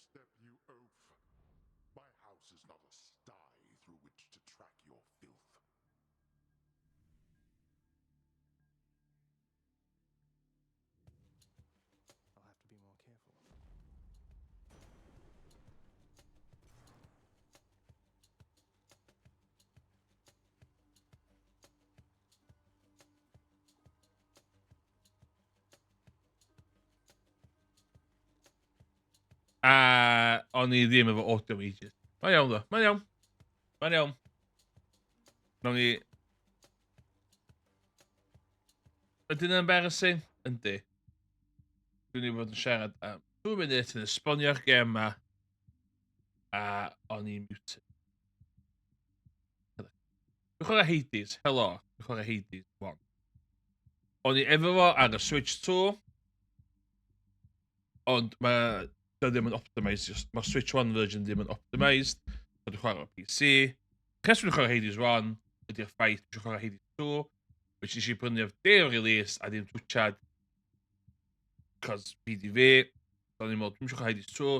step, you oaf. My house is not a sty through which to track your filth. I'll have to be more careful. O'n i ddim efo audio idiot. Mae'n iawn ddo. Mae'n iawn. Mae'n iawn. Nawn ni... Ydyn yn embarrassing? Yndi. Dwi'n ei fod yn siarad am 2 munud yn esbonio'r gem ma. A o'n i'n muted. Dwi'n chwarae Hades. Helo. Dwi'n chwarae Hades 1. O'n i efo fo ar y Switch 2. Ond mae... Dio ddim yn optimised. Mae Switch 1 version ddim yn optimised. So dwi'n chwarae o PC. Cres dwi'n chwarae Hades 1 ydy'r ffaith dwi'n chwarae Hades 2. Which nes i brynu o'r day o release a ddim twitchad. Cos byd i fi. So o'n i'n meddwl, dwi'n chwarae Hades 2.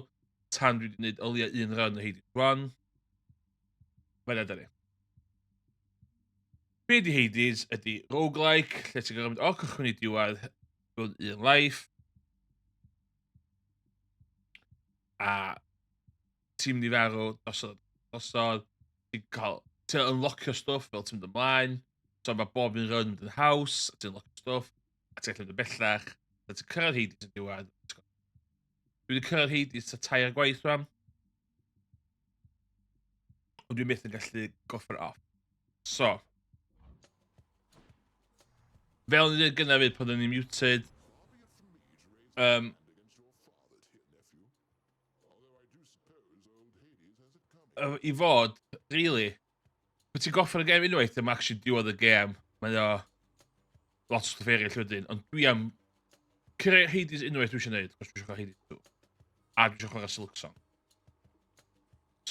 Tan dwi wedi gwneud o leia 1 run o Hades 1. Mae'n edrych ni. Be di Hades ydy roguelike, lle ti'n gorfod mynd o'r cychwyn i diwedd mewn un life. A ti'n mynd i farw dosod. Ti'n unlockio stwff fel ti'n mynd ymlaen. So mae bob un run yn haws, a ti'n unlockio stwff, a ti'n gallu mynd yn bellach. A ti'n cyrraedd Hades yn diwedd. Dwi wedi cyrraedd Hades ta 3 gwaith rhan. Ond dwi'n myth yn gallu goffer off. So. Fel ni ddweud gyda fi pan o'n i'n muted. I fod, really, pwy ti'n goffer y gem unwaith ddim actually diwedd y gem. Mae o lot o stwff eraill wedyn. Ond dwi am cyrraedd Hades unwaith dwi eisiau gwneud. Cos dwi eisiau chwarae Hades 2. A dwi eisiau chwarae Silksong.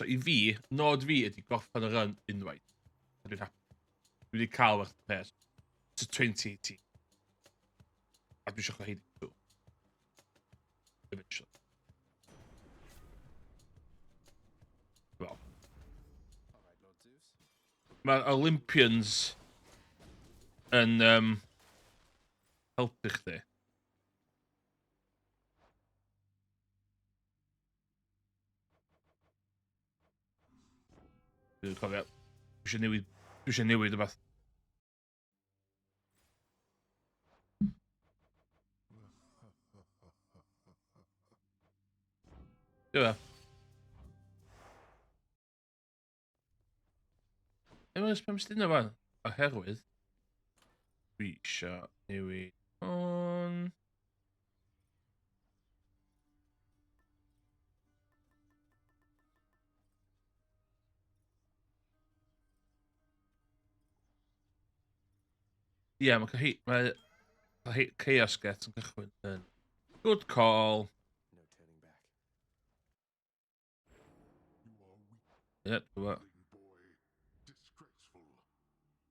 So i fi, nod fi ydy gorffen y run unwaith. A dwi'n happy. Dwi wedi cael werth y pres. To 2018. A dwi eisiau chwarae Hades 2. Eventually. Well. Alright, Lord Zeus. Mae'r Olympians yn helpu chdi. Dwi'n cofio. Dwi eisiau newid rhywbeth. Dwi'n Ymwys pam sydd yna fan? Oherwydd dwi eisiau newid hwn. Ie, mae Chaos Get yn cychwyn yn good call. No turning back. You are weak, Ie, dwi'n boy. Disgraceful.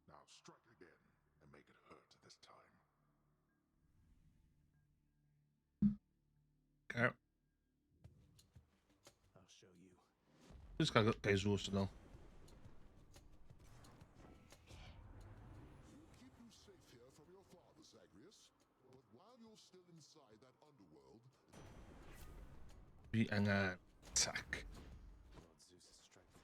Now strike again and make it hurt this time. Okay. I'll show you. Just gotta get guys roast now. Keep you safe here from your father, Zagreus. But while you're still inside that underworld, Dwi angen attack. Lord Zeus' strength.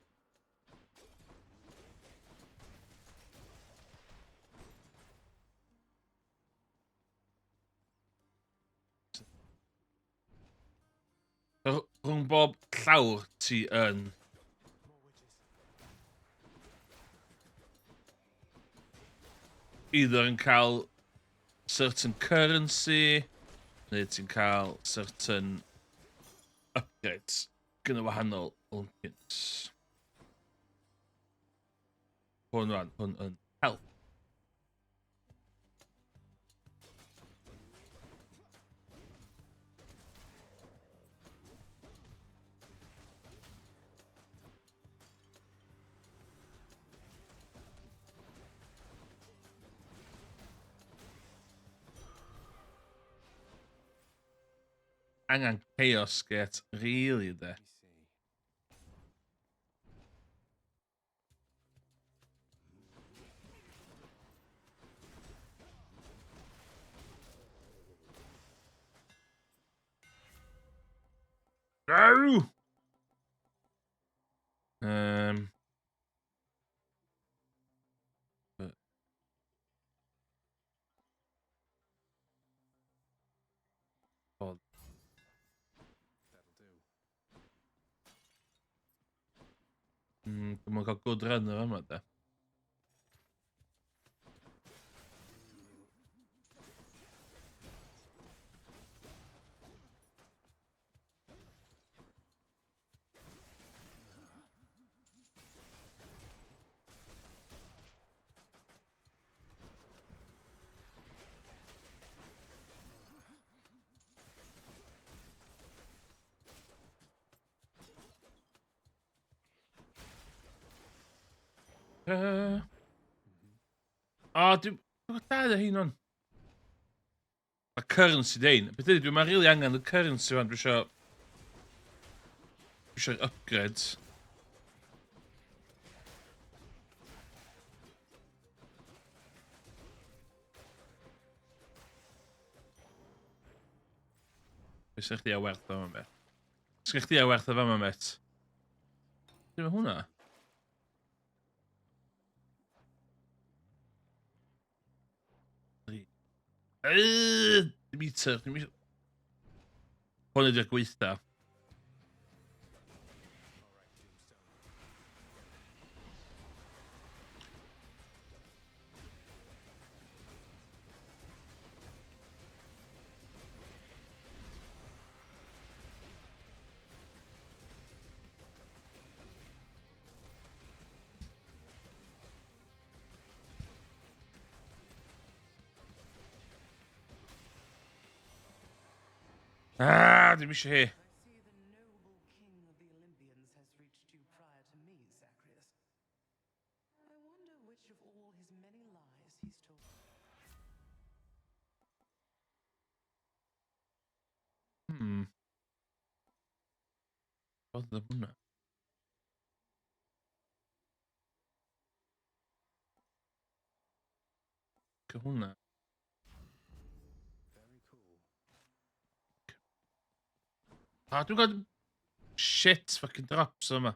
Rhwng bob llawr ti yn More witches. either yn cael certain currency neu ti'n cael certain upgrades gyda wahanol Olympians. Hwn yn health. angen chaos gate, really, de. Let me see. No! But oh, That'll do. Dwi'n mwyn cael good run o yma, de. O, dwi'n gwybod dad o hyn o'n. Y currency dein. Beth ydy, dwi'n rili angen y currency fan. Dwi eisiau upgrades. Be sy'n chdi a werth o yma, met? Sgyn chdi a werth o fama, met? Dwi'n hwnna? Dim meter, dim meter. Hwn ydy'r gweitha. All right, Tombstone. Dim eisiau hi. I see the noble king of the Olympians has reached you prior to me, Zacharias. I wonder which of all his many lies he's told. Oedd hwnna? Cy hwnna? Very cool. Dwi'n gwybod shit fucking drops yma. More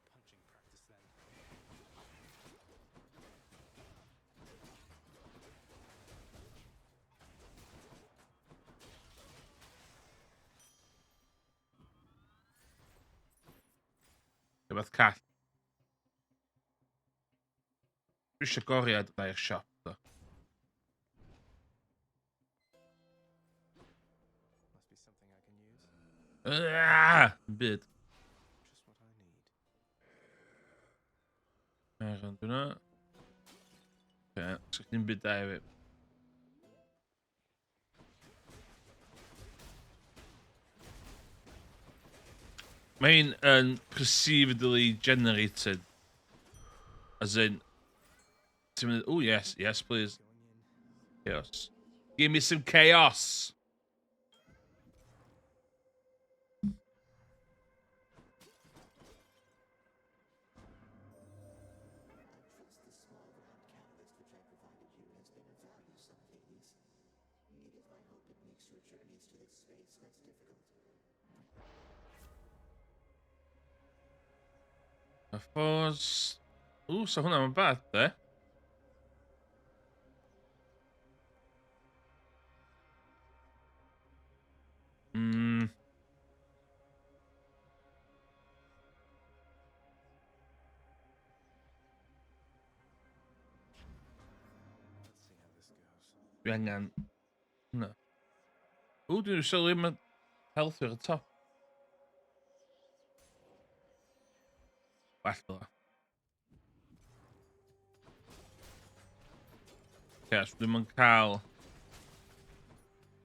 punching practice then. Rhywbeth call. Dwi eisiau goriad na i'r siop, do. Must be something I can use. Byd. Just what I need. Meron dwi'n o. Sgwch ni'n byd da i fi. Mae'n perceivedly generated. As in... Ti'n mynd, oh yes, yes please. Going in. Chaos. Give me some chaos. A ffos... so hwnna mae'n bad, de? Let's see how this goes. Dwi angen... Hwnna. Dwi'n sylwi mae health ar y top. Well, dda. Yes, dwi'n mynd cael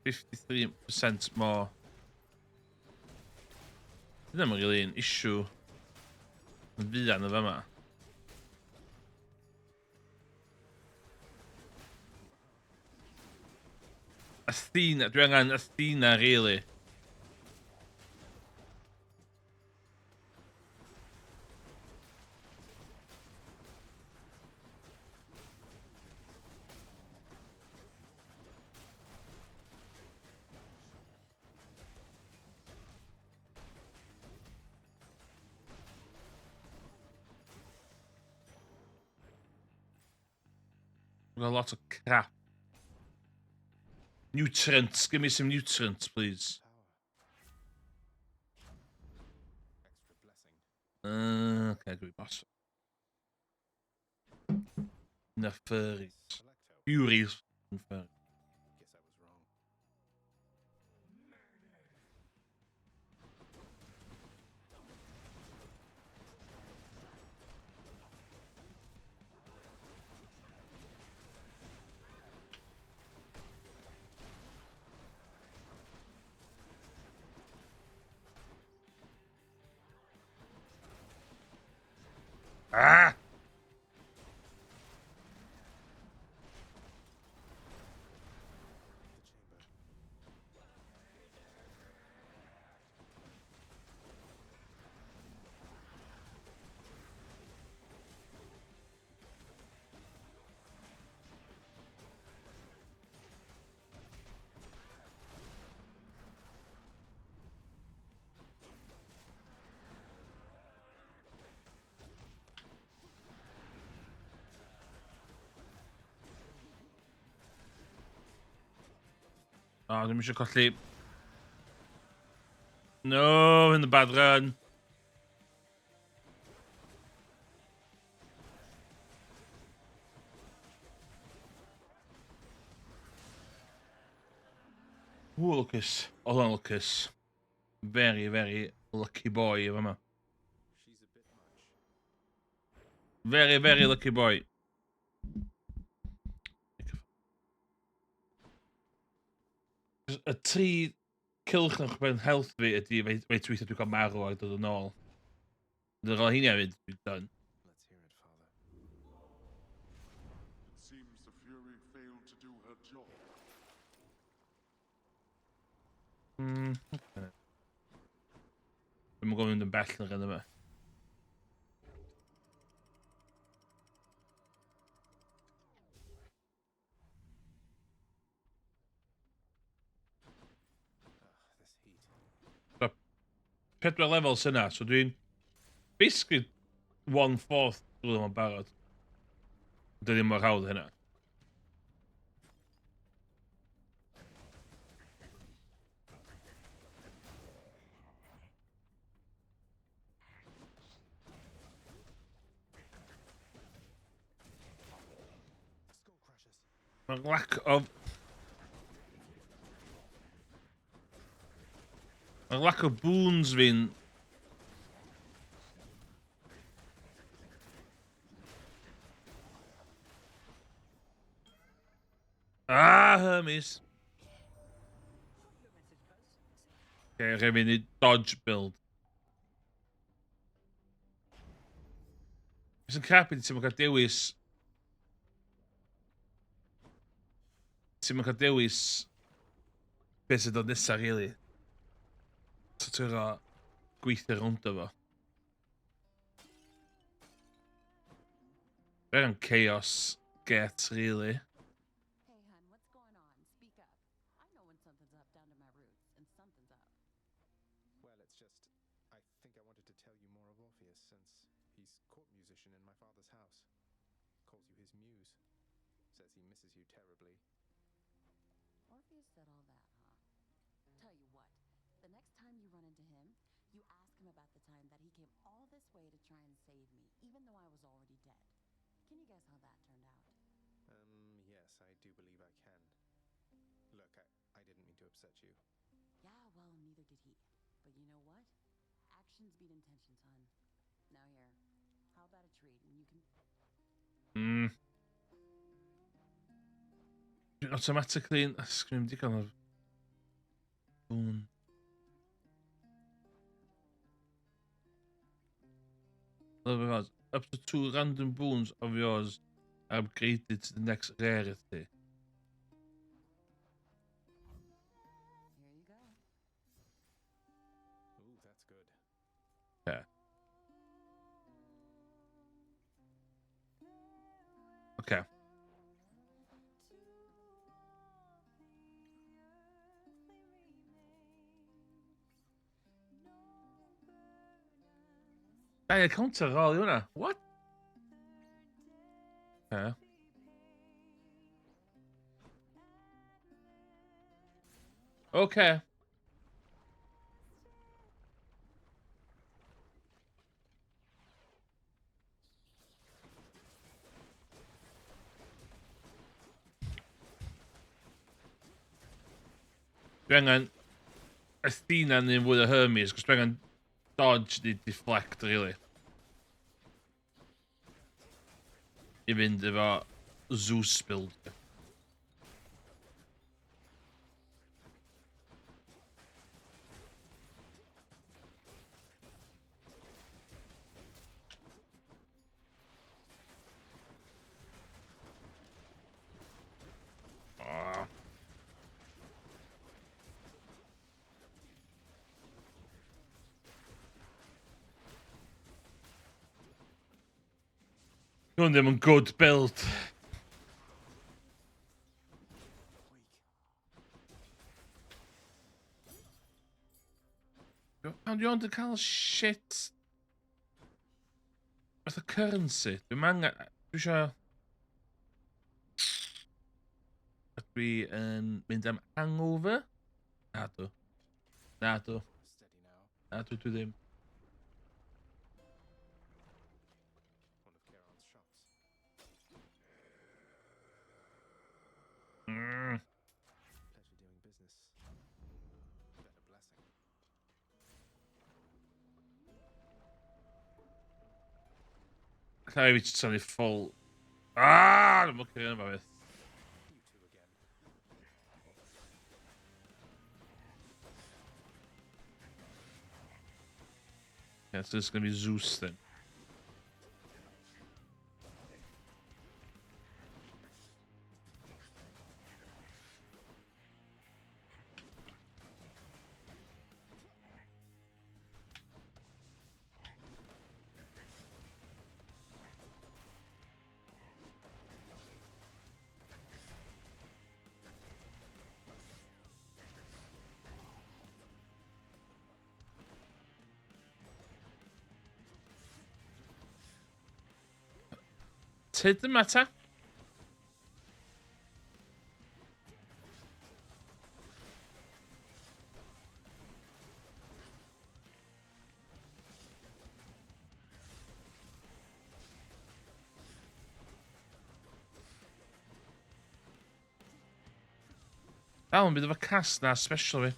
53% more. Dyna mae'n rili un issue. Yn fuan o fama. Athena, dwi angen Athena, really. We've got lots of crap. Nutrients, give me some nutrients, please. Power. Extra blessing. Okay, good boss. Neferis. Selecto. Furies. Neferis. Guess I was wrong. Ah! The chamber. Oh, ddim eisiau colli. No, in the bad run. Ooh, Lucas. Hold on, Lucas. Very, very lucky boy yma. She's a bit much. Very, very lucky boy. Y tri cylch noch ben health fi ydy fe tweetio dwi'n cael marw a dod yn ôl. Dwi'n cael hynny hefyd, dwi'n done. Let's hear it, Father. It seems the Fury failed to do her job. Okay. Dwi'n gwybod mynd yn bell na gan yma. This heat. 4 levels yna, so dwi'n basically 1/4 drwy ddim yn barod. Dwi ddim mor hawdd hynna. Skull crushes. Mae'n lack of... Mae'n lack of boons fi'n... Ah, Hermes. Okay, rhaid fi wneud dodge build. Fes yn crap ydy ti'n mynd cael dewis... Ti'n mynd cael dewis... Beth sy'n dod nesaf, really. So ti'n cael gweithio rownd o fo. Fe'n chaos get, really. Hey, hun, what's going on? Speak up. I know when something's up down to my roots, and something's up. Well, it's just, I think I wanted to tell you more of Orpheus, since he's court musician in my father's house. Calls you his muse. Says he misses you terribly. Orpheus said all that, huh? Tell you what, the next time you run into him, you ask him about the time that he came all this way to try and save me, even though I was already dead. Can you guess how that turned out? Yes, I do believe I can. Look, I didn't mean to upset you. Yeah, well, neither did he. But you know what? Actions beat intentions, hun. Now here, how about a treat and you can... Automatically yn ysgrifennu digon o'r... Boon. Up to 2 random boons of yours are upgraded to the next rarity. Here you go. Ooh, that's good. Yeah. Okay. Hey, counter all hwnna. What? Okay. Okay. Dwi angen Athena neu fwy o Hermes, cos dwi angen dodge di deflect, really. I fynd efo Zeus build. Ah. Hwn ddim yn good build. Pam dwi ond yn cael shit fatha currency? Dwi'n angen... Dwi isio... Dwi yn mynd am hangover? Nadw. Nadw. Steady now. Nadw dwi ddim. One of Charon's shots. Mm. Pleasure doing business. Better blessing. Can I reach something full? Ah! I'm looking at it. You two again. Yeah, so it's gonna be Zeus then. Tid the matter. That one bit of a cast now, especially.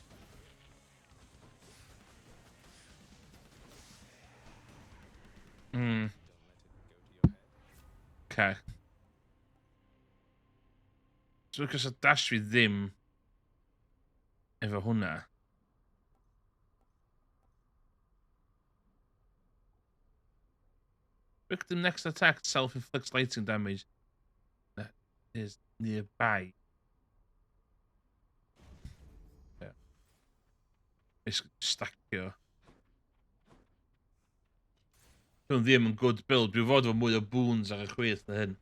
Hmm. Don't let it go to your head. Okay. So because I dashed with them efo hwnna. Victim next attack self-inflicts lightning damage that is nearby. Yeah. It's stackio. Dwi'n ddim yn good build. Dwi'n fod efo mwy o boons ar y chwith na hyn.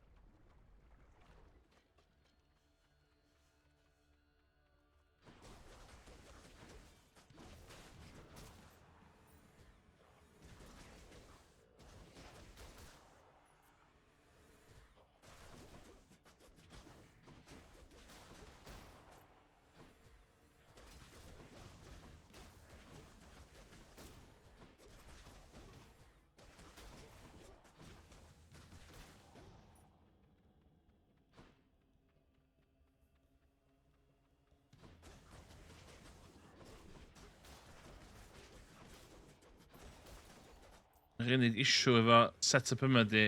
Yr unig issue efo set-up yma di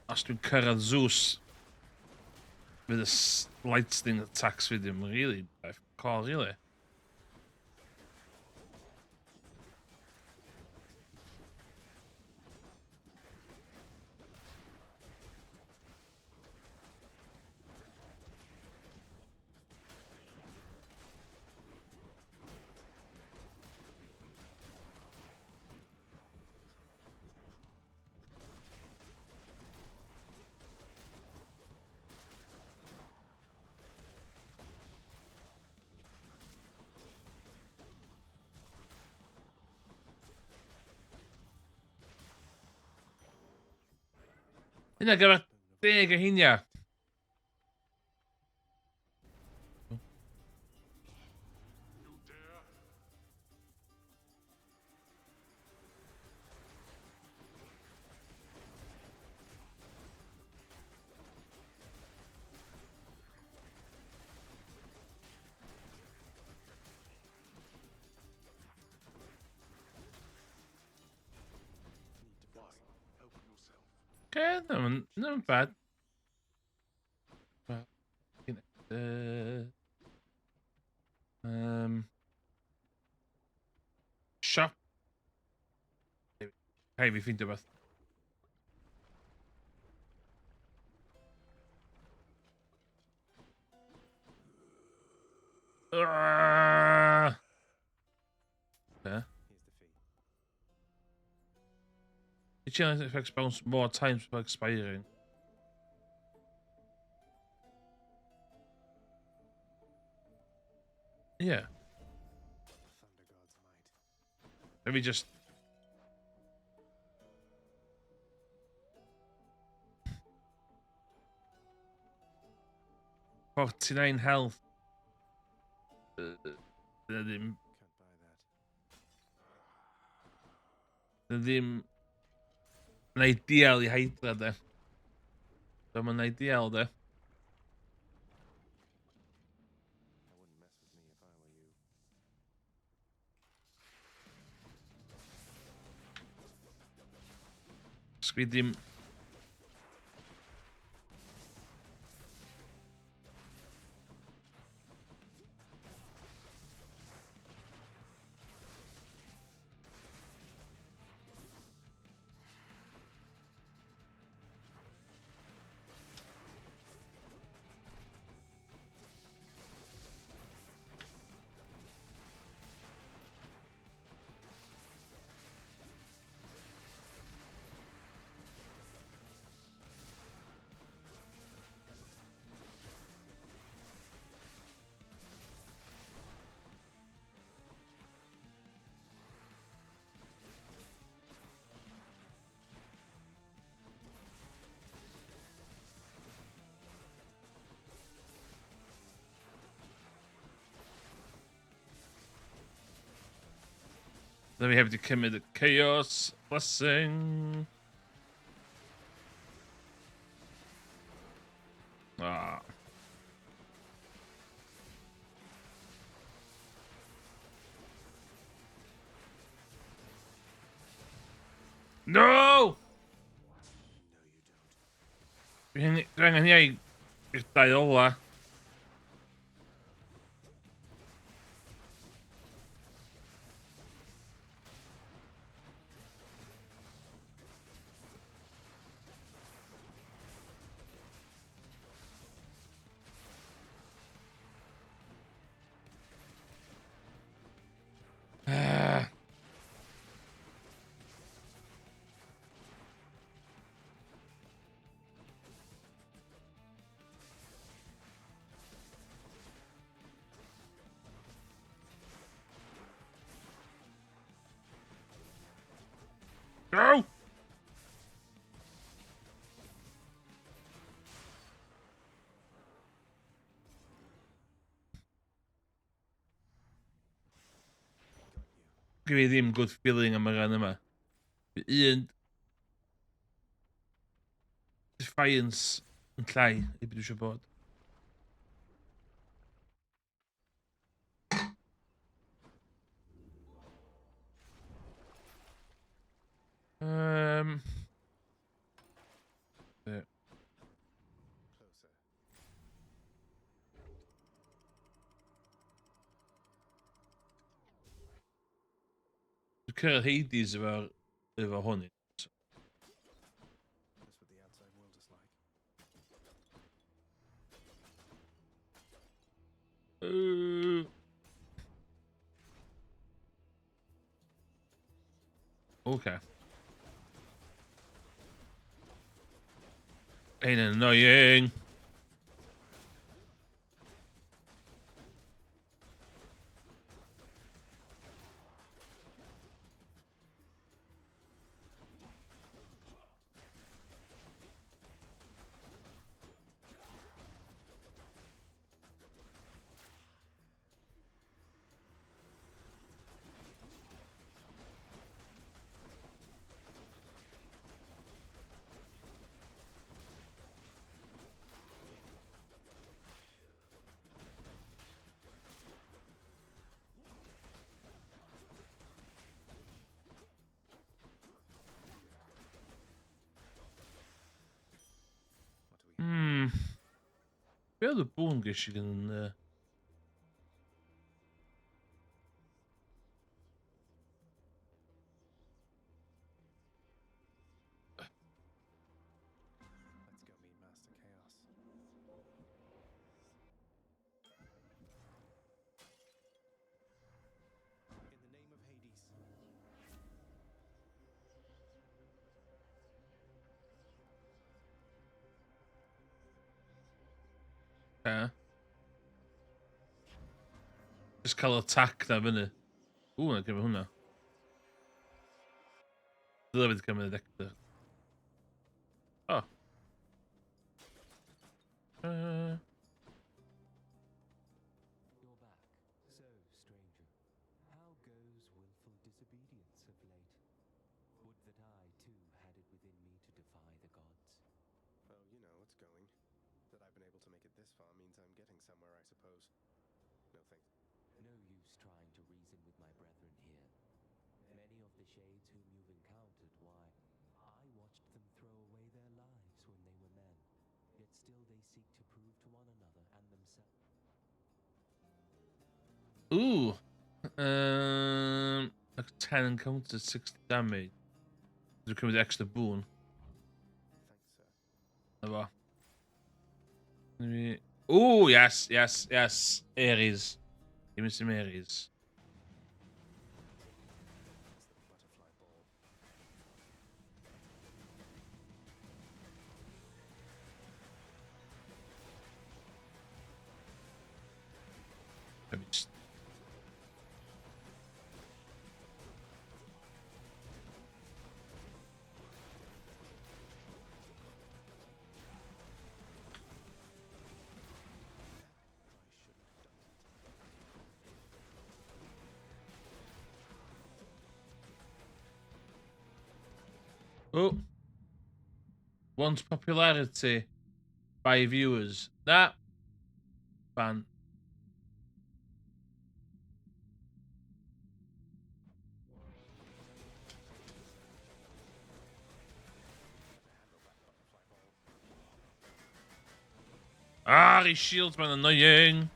os dwi'n cyrraedd Zeus fydd y lightning attacks fi ddim really call really. Hynna gyfer 10 o heina. You dare? Why? Help yourself. Okay, not bad. Well, you know, shop. Hey, vi fint rywbeth. Yeah. Here's the fee. The challenge effects bounce more times per expiring. Yeah. Thunder God's might. Let me just. $49 health. Dyna ddim, Can't buy that. dyna ddim yn ideal i Hydra de. Dyma'n ideal de. That wouldn't mess with me if I were you. Sgwi ddim. Then we have to commit the Chaos Blessing. Ah. No! Dwi angen i i'r dau ola. Ah. No! Gwyf i ddim good feeling am y rhan yma. Un Defiance yn llai i beth dwi eisiau bod. Yeah. Closer. Dwi'n cyrraedd Hades efo hwnni. That's what the outside world is like. Okay. Ain't annoying. Be oedd y bwn gysig yn... Let's go meet Master Chaos. In the name of Hades. Just cael attack na fyny. Na gyfer hwnna. Dyle fydd cymryd ector. Oh. You're back. So, stranger, how goes willful disobedience of late? Would that I, too, had it within me to defy the gods. Well, you know, it's going. That I've been able to make it this far means I'm getting somewhere, I suppose. No thanks. No use trying to reason with my brethren here. Many of the shades whom you've encountered, why, I watched them throw away their lives when they were men. Yet still they seek to prove to one another and themselves. Ooh. Like 10 encounters, 60 damage. Dwi'n cymryd extra boon. Thanks, sir. Na fo. Ooh, yes. Ares. Give me some Ares. It's the butterfly ball. Let me just... Oh. Wants popularity by viewers. That fan. Ah, his shield's been annoying.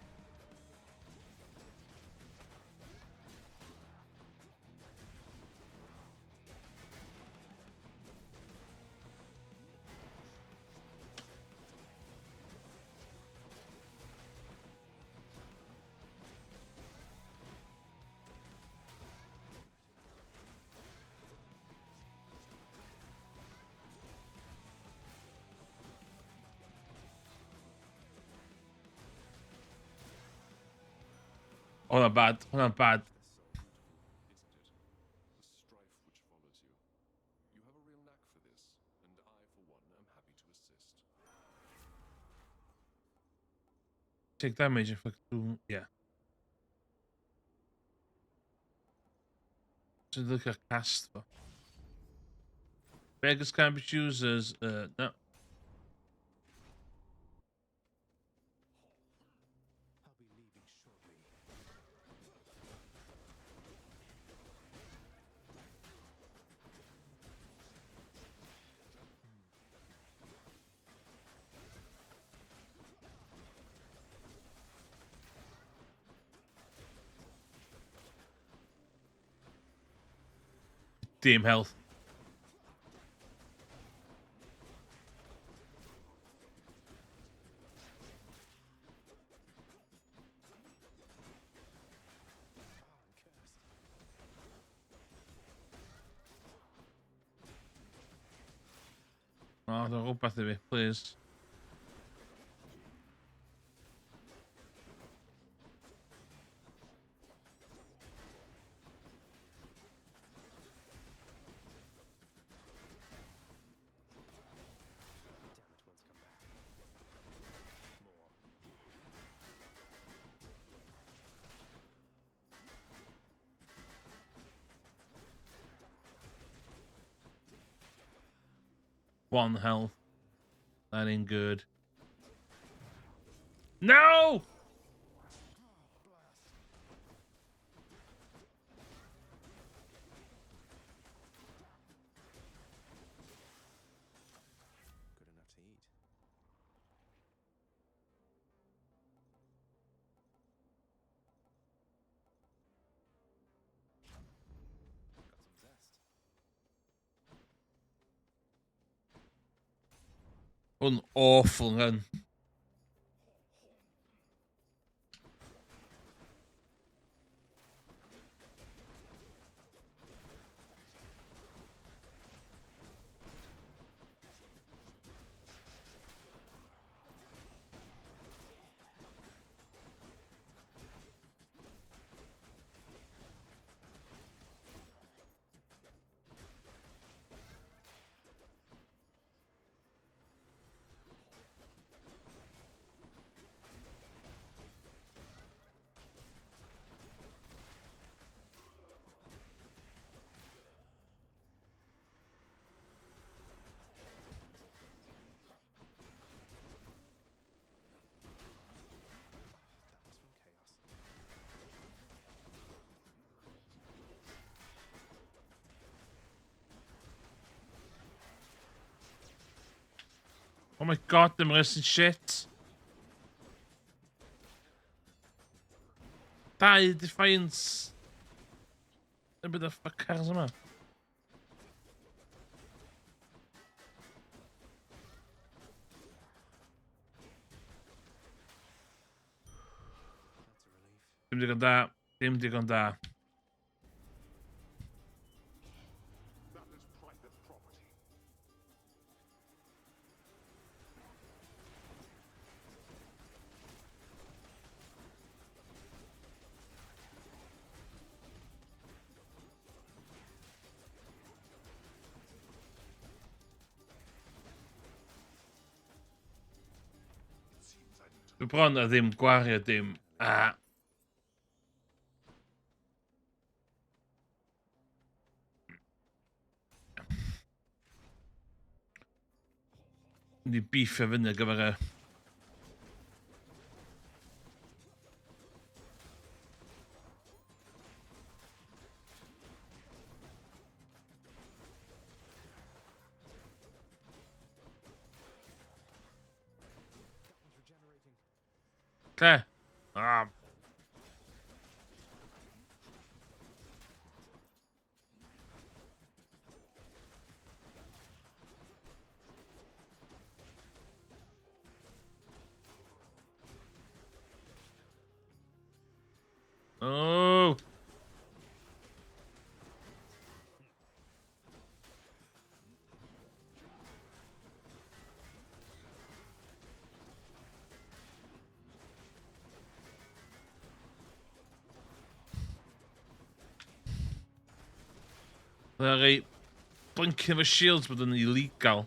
Oh, not bad. Not bad. Isn't it? The strife which follows you. You have a real knack for this, and I, for one, am happy to assist. Take damage if I do. Yeah. So look at cast. Beggars can't be choosers. No. I'll be leaving shortly. Team health. Oh, don't go back to me, please. One health. That ain't good. No! Good enough to eat. Yn awful gan. Oh my god, dim rest shit. Dau Defiance. Be the fuck cars yma? Dim digon da. Dim digon da. That is private property. It seems I need to Dwi bron a ddim gwario dim. A... Ni biffio fyny ar gyfer y... Lle? Ah. Oh! They're rei blinking efo shields bod yn illegal.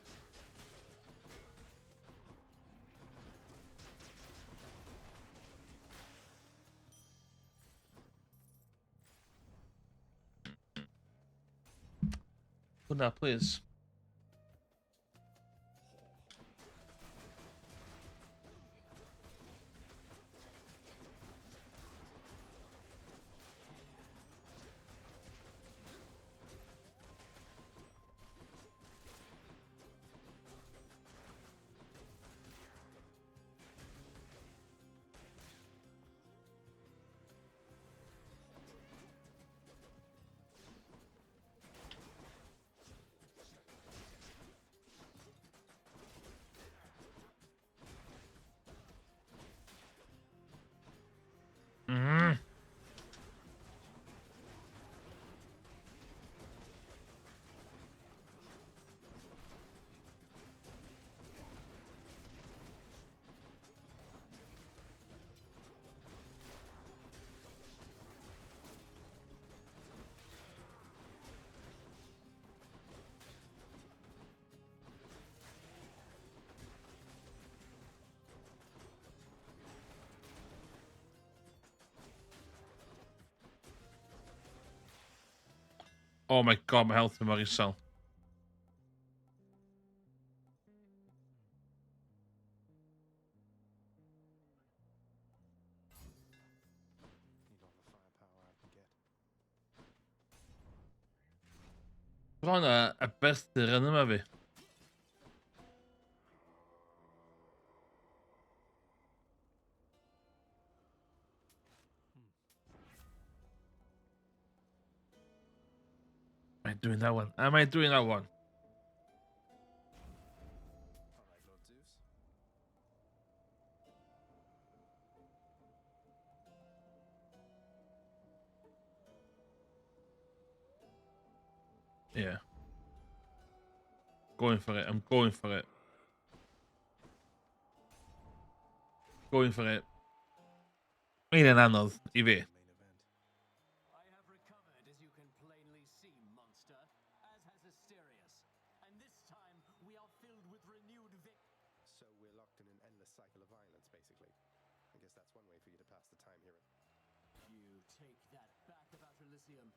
Hwna, please. Mhm. Oh my god, my health yn mor isel. Bron a berthyr yn yma fi. Am I doing that one? Am I doing that one? Alright, Lord Zeus. Yeah. Going for it. I'm going for it. Going for it. Un yn anodd I fi. I have recovered, as you can plainly see, monster, as has Asterius. And this time, we are filled with renewed So we're locked in an endless cycle of violence, basically. I guess that's one way for you to pass the time here. You take that back about Elysium.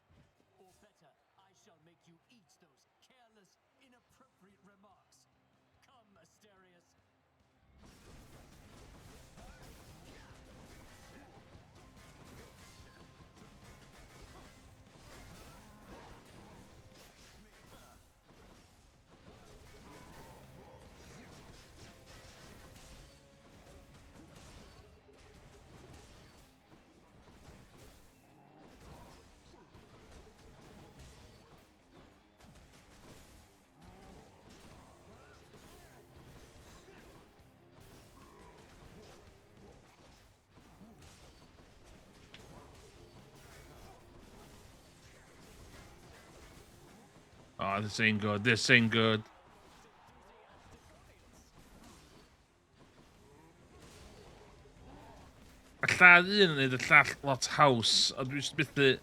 Or better, I shall make you eat those careless, inappropriate remarks. Come, Asterius. Oh, this ain't good. This ain't good. Y llall un yn neud y llall lot haws, a dwi jyst byth...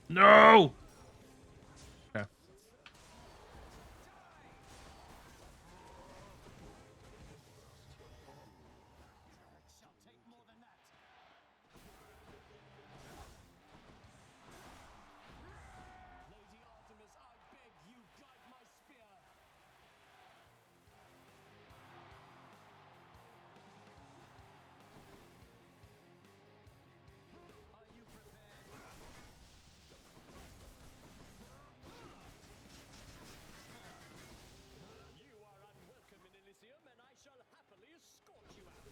No! Okay. Shall take more than that. Lady Artemis, I beg you, guide my spear. Are you prepared? You are unwelcome in Elysium, and I shall happily escort you out.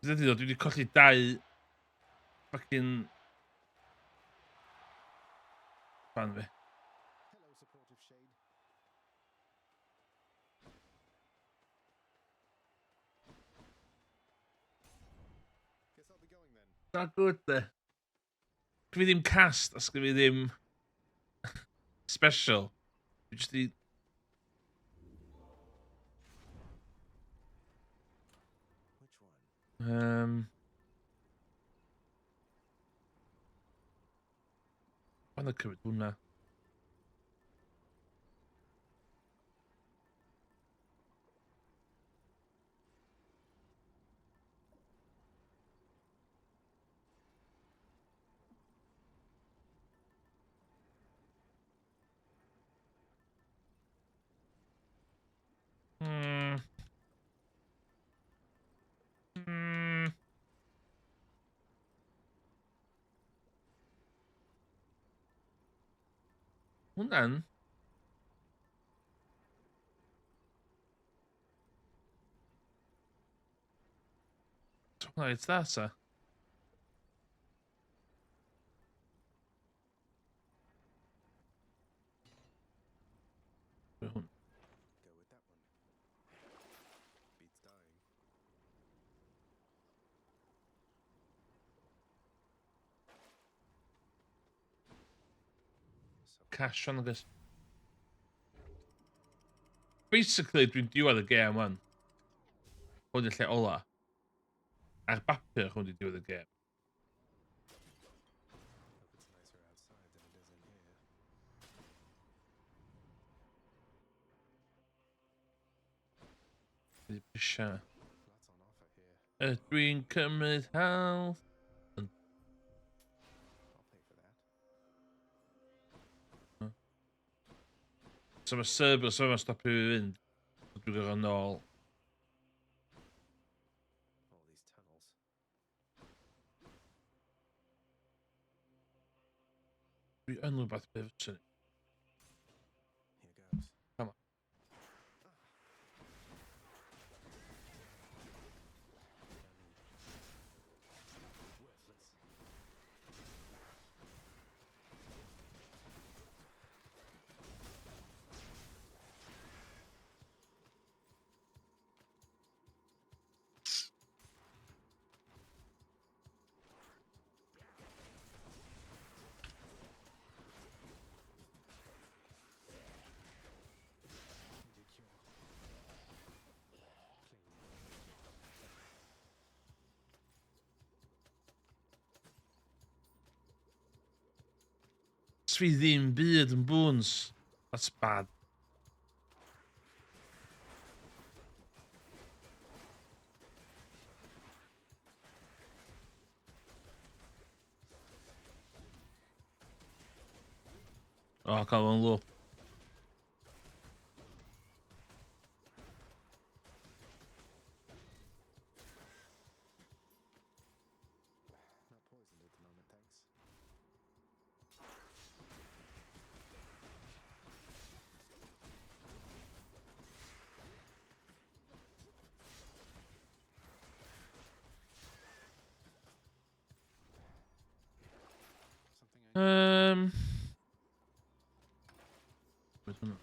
Dydy o, dwi wedi colli 2 fucking fan fi. Hello, supportive shade. Guess I'll be going then. Not good de. Sgyn fi ddim cast a sgyn fi ddim special. Dwi jyst i... Which one? Pan y cymryd hwnna. Hwnna'n... Hwnna, it's that, sa. Hwn. Go with that one. Beats dying. Cash on this. basically, dwi'n diwedd y gêm wan. Hwn y lle ola. Ar bapur, hwn di diwedd y gêm. Hope it's nicer outside than it is in here. Bysio. Lots on offer here. Dwi'n cymryd hawl. I'll pay for that. So mae Cerberus yma stopio fi fynd. Dwi'n gorau nôl. All these tunnels. Dwi yn rhywbeth beth sy'n. Here goes. Come on. Worthless. Fi ddim byd yn boons. That's bad. O, cael fo'n low. Not poisoned at the moment, thanks. Something I Beth hwnna? O.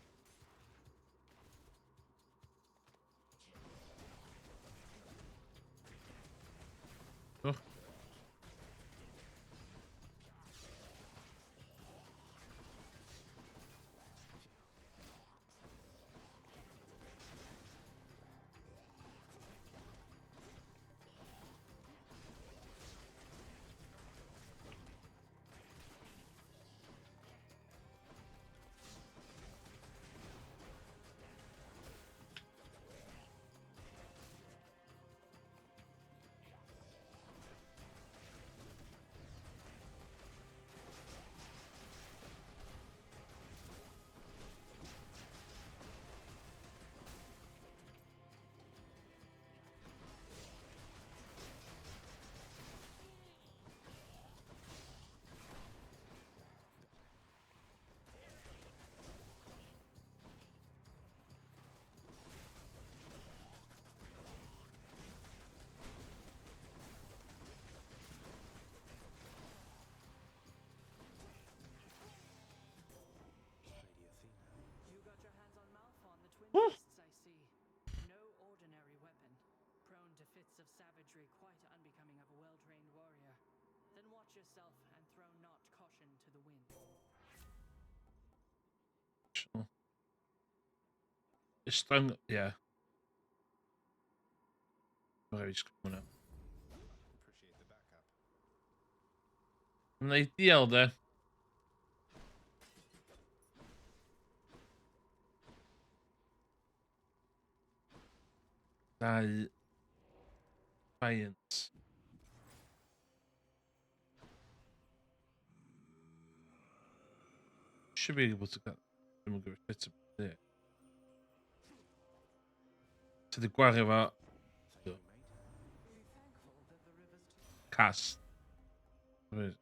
Lady Athena. You got your hands on Malphon, the twin beasts, I see. No ordinary weapon. Prone to fits of savagery, quite unbecoming of a well-trained warrior. Then watch yourself and throw not caution to the wind. It's strong, yeah. Okay, just come on up. appreciate the backup. Yn ideal, de. Dau. Science. Should be able to get them go fit there. To the gwario efo Thank you, mate. Be thankful that the river's too cast. Right.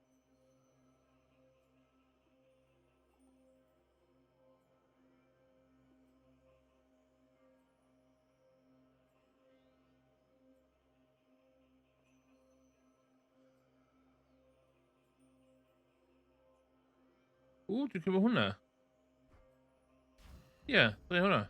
Dwi'n cymryd hwnna. Ie, dwi'n hwnna.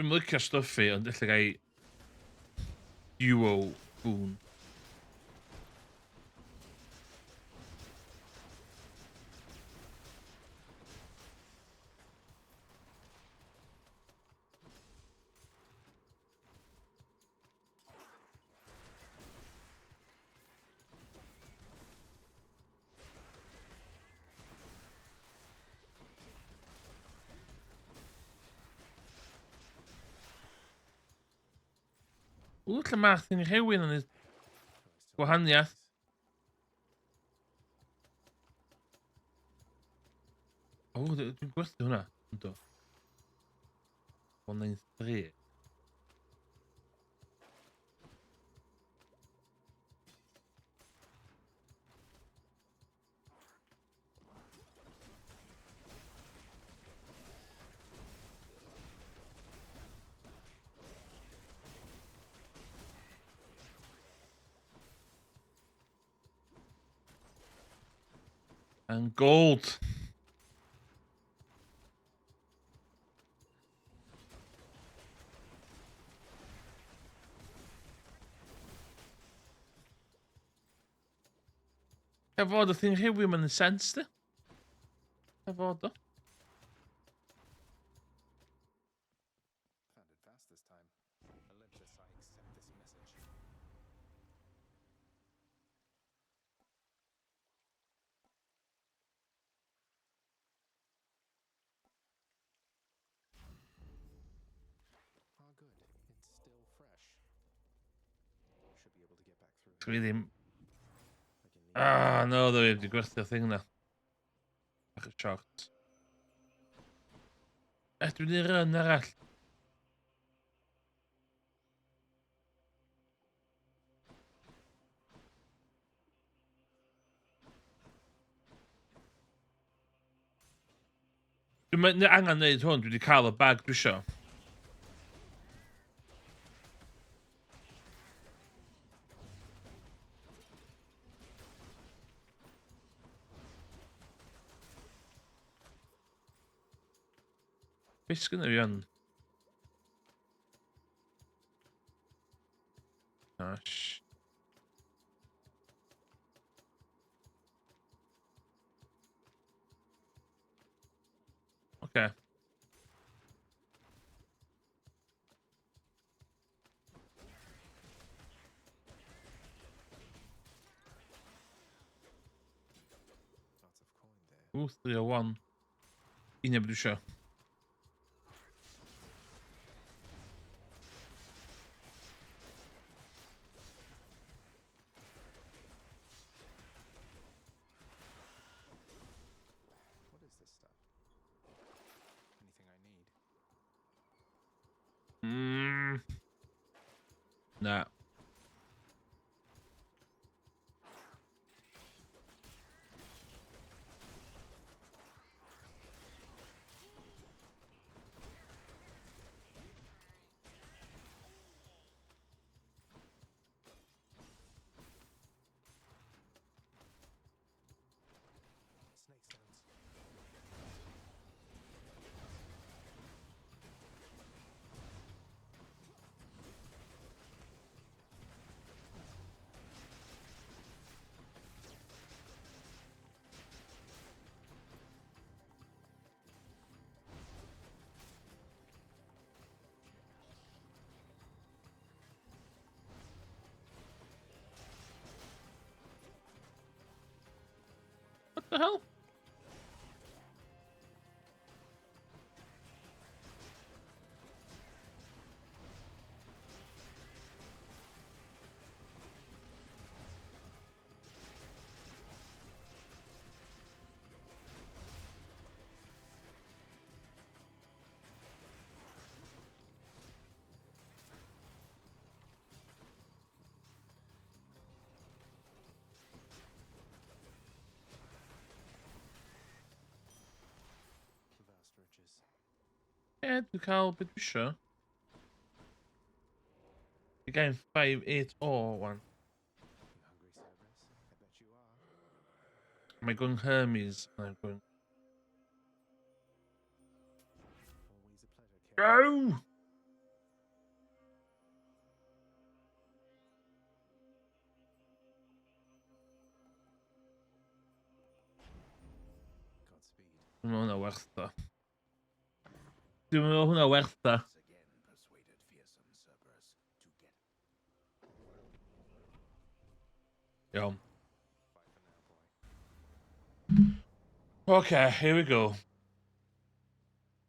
Dwi'n licio stuff fi, ond illa gai duo boon. Ww, lle mae chdi'n rhywun yn y gwahaniaeth. O, dwi'n gwerthu hwnna. Ynddo. 193. And gold. Efo, y thing rhyw yn y sens, di? Efo, do. Found it fast this time. Olympus, I accept this message. Ah, good. It's still fresh. Should be able to get back through. Dwi ddim... I can leave. Ah, no, dwi wedi gwerthu'r thing na. Bach y shocked. Dwi'n di run arall. Dwi'n angen neud hwn, dwi wedi cael y bag dwi isio. Be sgynna fi yn? Gosh. Okay. Lots of coin there. Ooh, 301. I nie będę się. What is this stuff? Anything I need? Nah. Snake stones. What the hell? Vast riches. Dwi'n cael beth dwi isio. Dwi'n gael 580 wan. You hungry, Cerberus? I bet you are. Am I going Hermes? I'm going... Always a pleasure, Karen. No! Mae hwnna werth o. Dwi'n meddwl hwnna werth o. Iawn. Okay, here we go.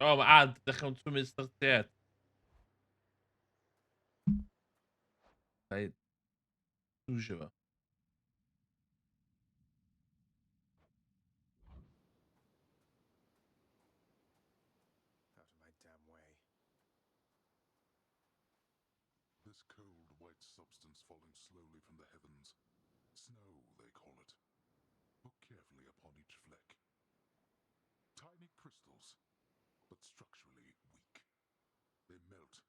Oh, mae ad dechrau'n 2 minutes 38. Right. Who's fo? Out of my damn way. This cold, white substance falling slowly from the heavens. Snow, they call it. Look carefully upon each fleck. Tiny crystals, but structurally weak. They melt.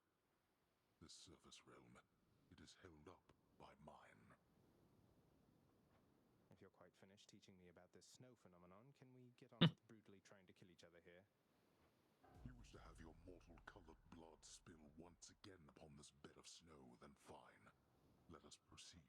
This surface realm, it is held up by mine. If you're quite finished teaching me about this snow phenomenon, can we get on with brutally trying to kill each other here? You wish to have your mortal-colored blood spill once again upon this bed of snow, then fine. Let us proceed.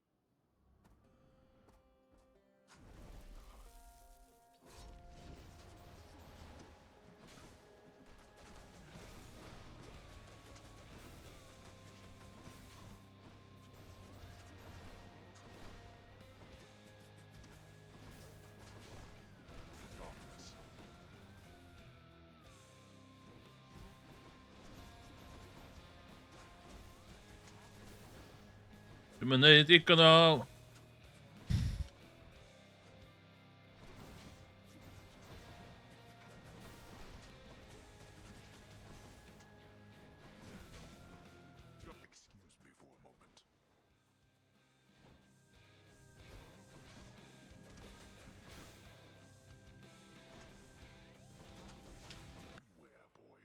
Darkness. Dwi'n mynd neud digon o... Excuse me for a moment. Beware, boy.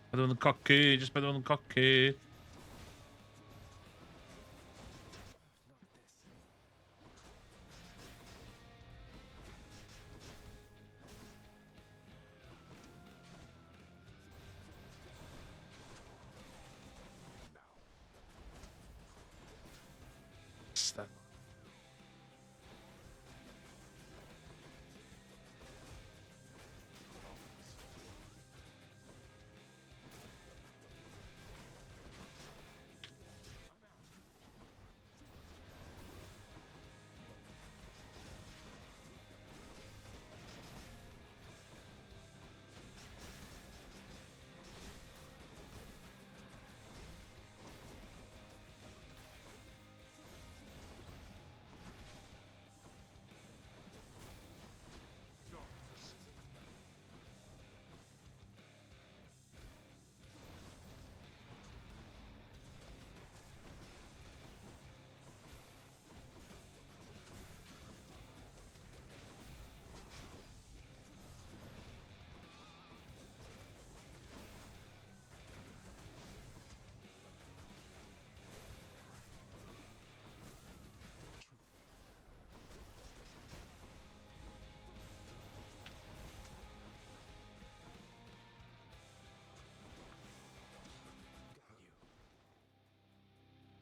Paid bod yn coci, just paid bod yn coci. Stop.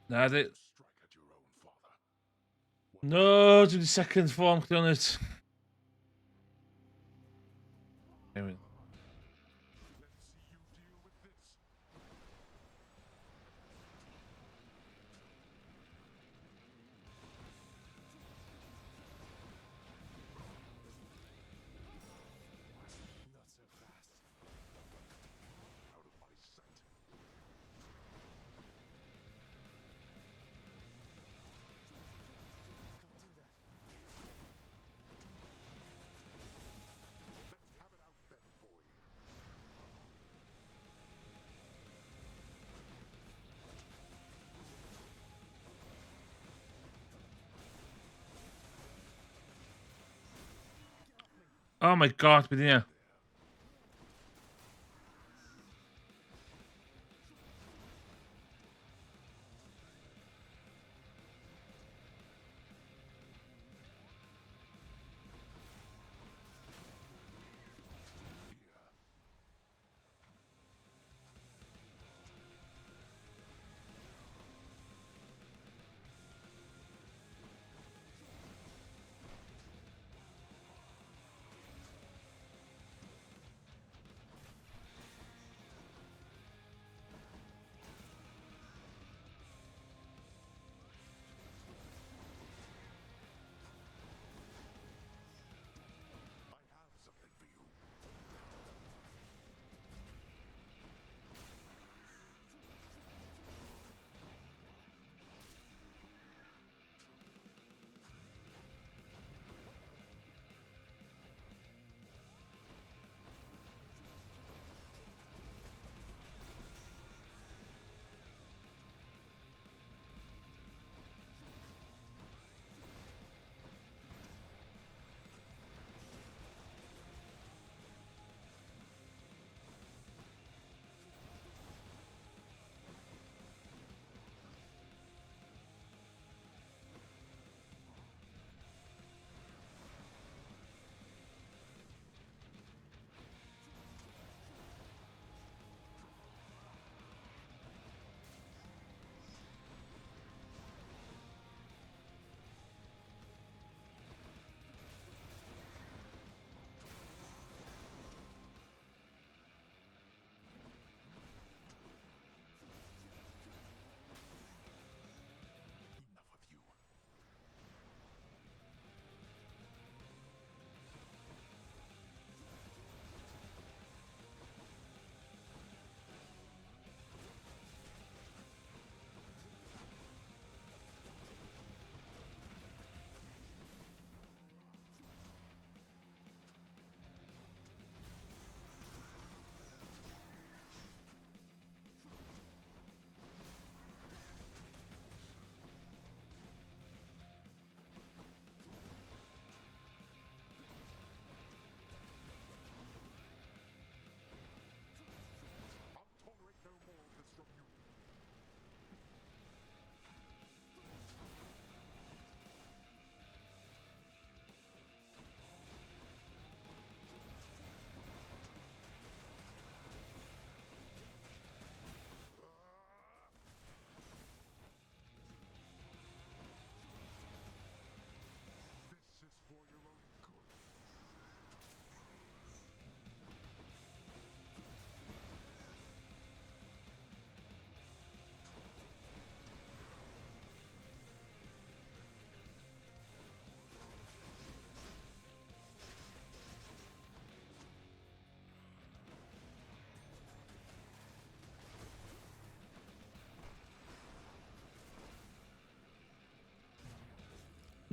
Na, di... Strike at your own father. No, dwi'n second form chdi on it. Anyway. Let's see you deal with this. Not so fast. Out of my sight. Can't do that. Let's have it out then, boy. Oh my god, be di hynna?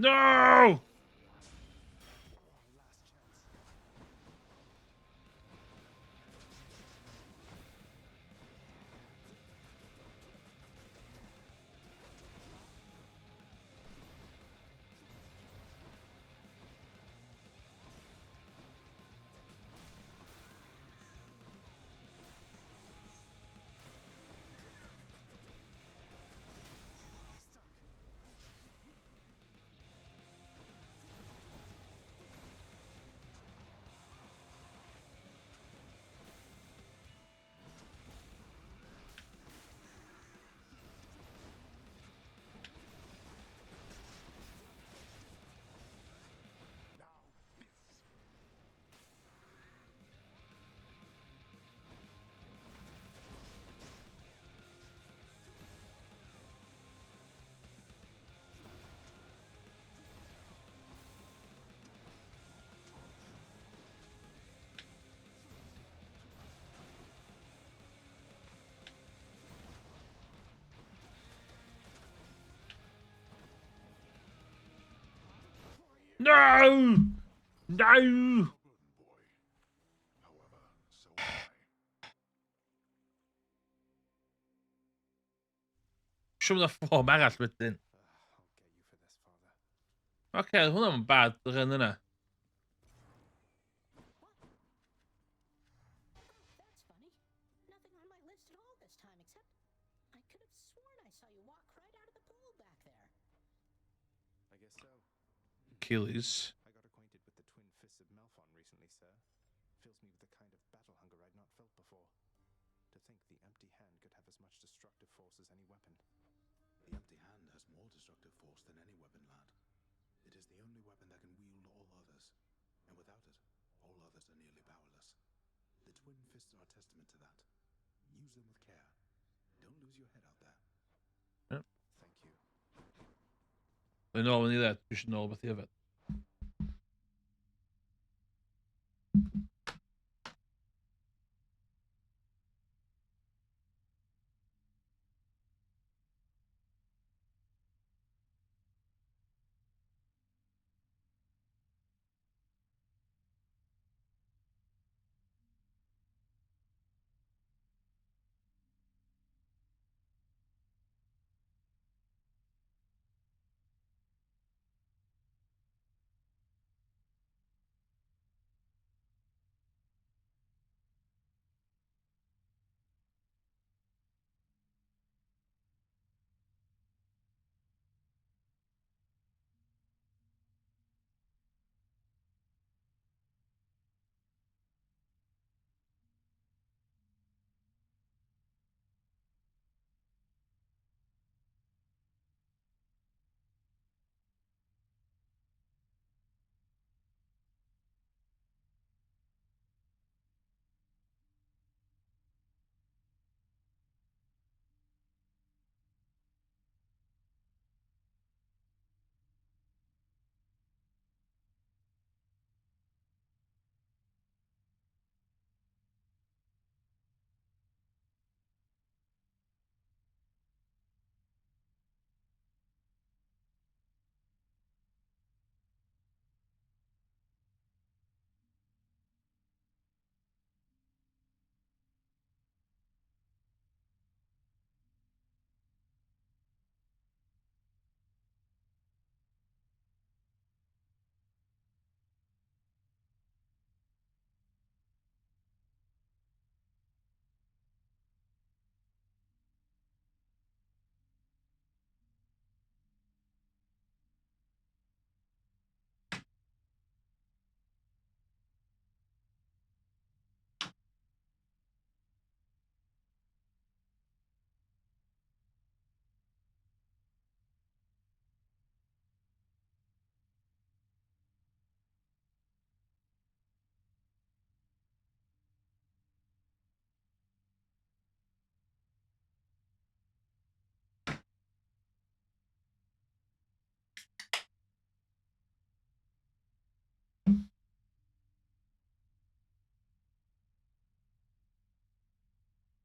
No! No! No! Burden boy. However, so am I. Siwm na ffom arall wedyn. I'll get you for this, Father. Oce, hwnna'n bad, rhan yna. That's funny. Nothing on my list at all this time, except I could have sworn I saw you walk right out of the pool back there. I guess so. Achilles. I got acquainted with the twin fists of Malphon recently, sir. Fills me with a kind of battle hunger I'd not felt before. To think the empty hand could have as much destructive force as any weapon. The empty hand has more destructive force than any weapon, lad. It is the only weapon that can wield all others, and without it, all others are nearly powerless. The twin fists are a testament to that. Use them with care. Don't lose your head out there. Thank you. Dwi'n ôl yn i dded, dwi eisiau nôl beth i yfed.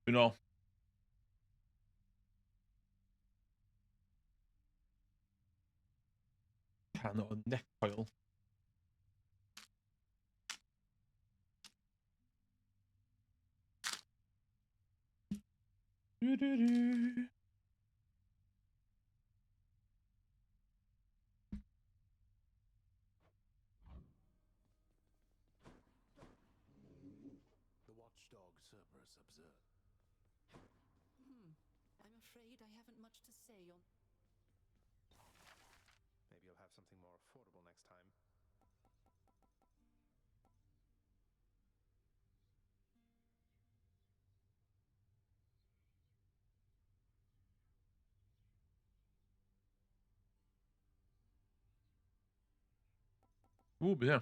Dwi'n ôl. Can o neck coil. Doo-doo-doo. The watchdog Cerberus observed. I'm afraid I haven't much to say on. Maybe you'll have something more affordable next time. Ooh, yeah.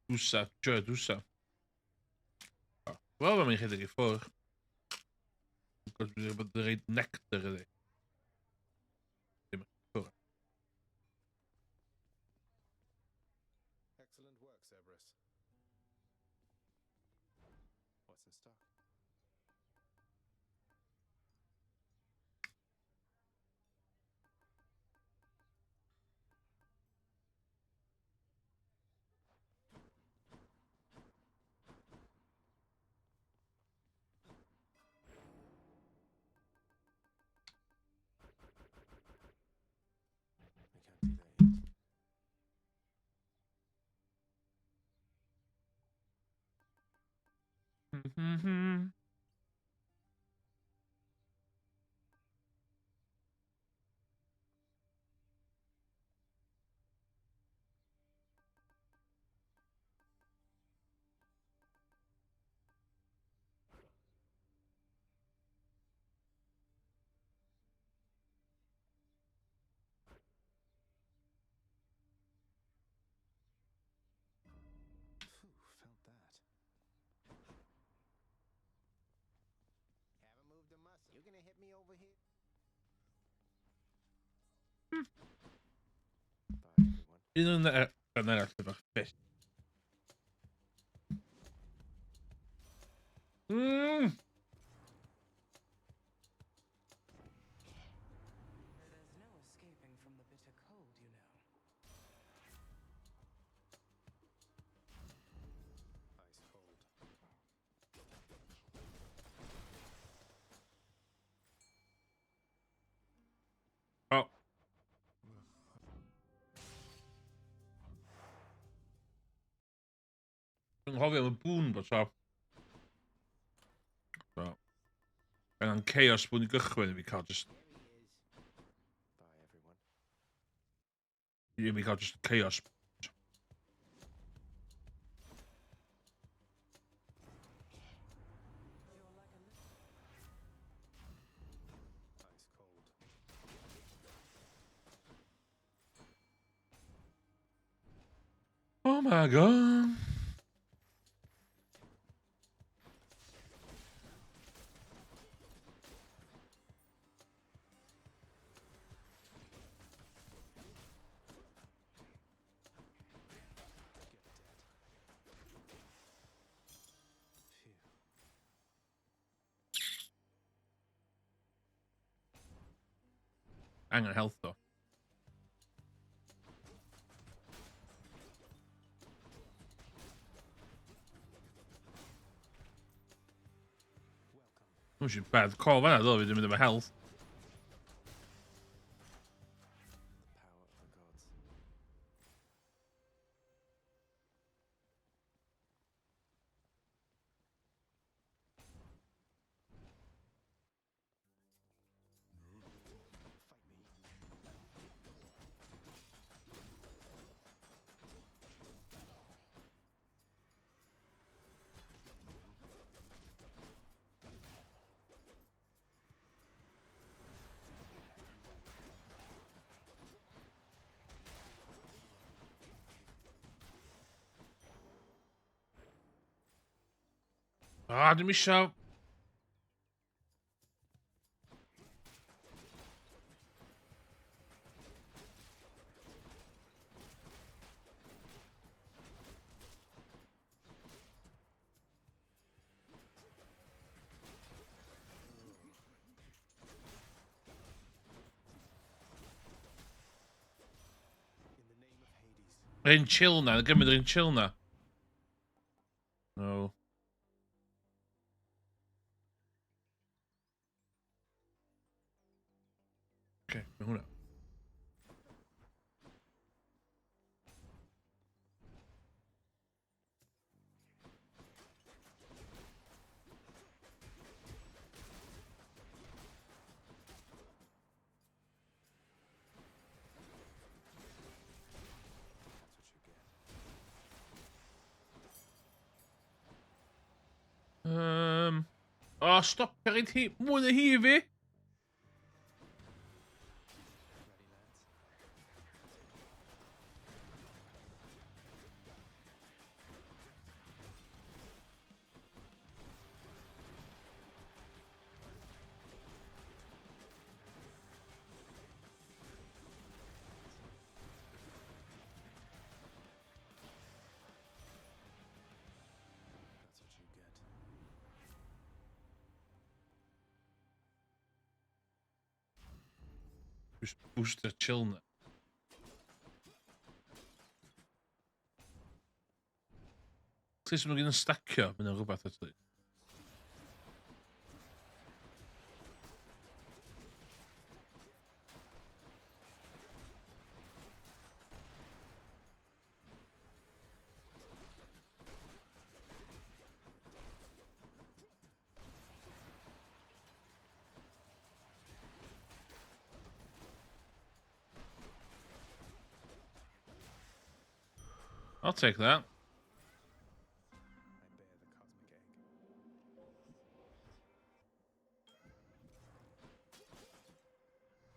Douça, tja, douça. Wel, we gaan er voor. Ik was wat de nectar. Excellent work, Cerberus. What's in stock? I can't be there yet. Phew, felt that. Haven't moved a muscle. You're gonna hit me over here? Bye, everyone. In een achterbak. Best. There's no escaping from the bitter cold, you know. Ice cold. Oh. Dan hadden we een boon, wat zo. Zo. En dan chaos moet ik gewoon ik had just. There he is. Bye, everyone. Ik had just chaos. You're like a little. Ice cold. Oh my god. Phew. Hang on, health though. Welcome. Dat is een bad call, hè? Dat we doen met mijn health. The Dwi'm isio... Un chill na, gymryd yr un chill na. No. Okay, mae hwnna. O, stop gyrraedd hi, mwy na hi fi. Just booster chill na. Sut maen nhw'n stacio, maen nhw'n rhywbeth at dweud. I'll take that.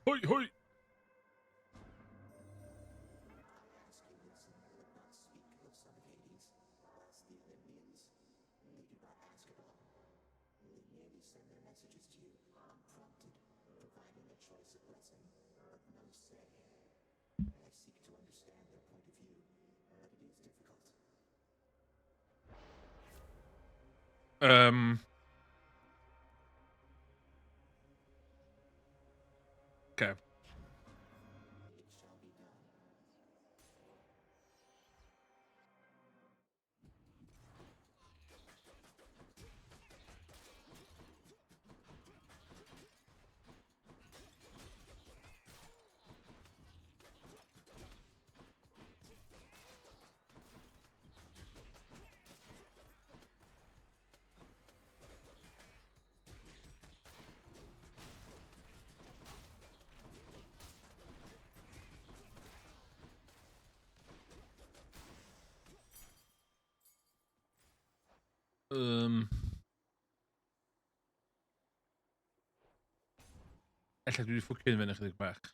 Hoi, hoi! Okay. Ella dwi wedi ffwcio un fe'n ychydig bach.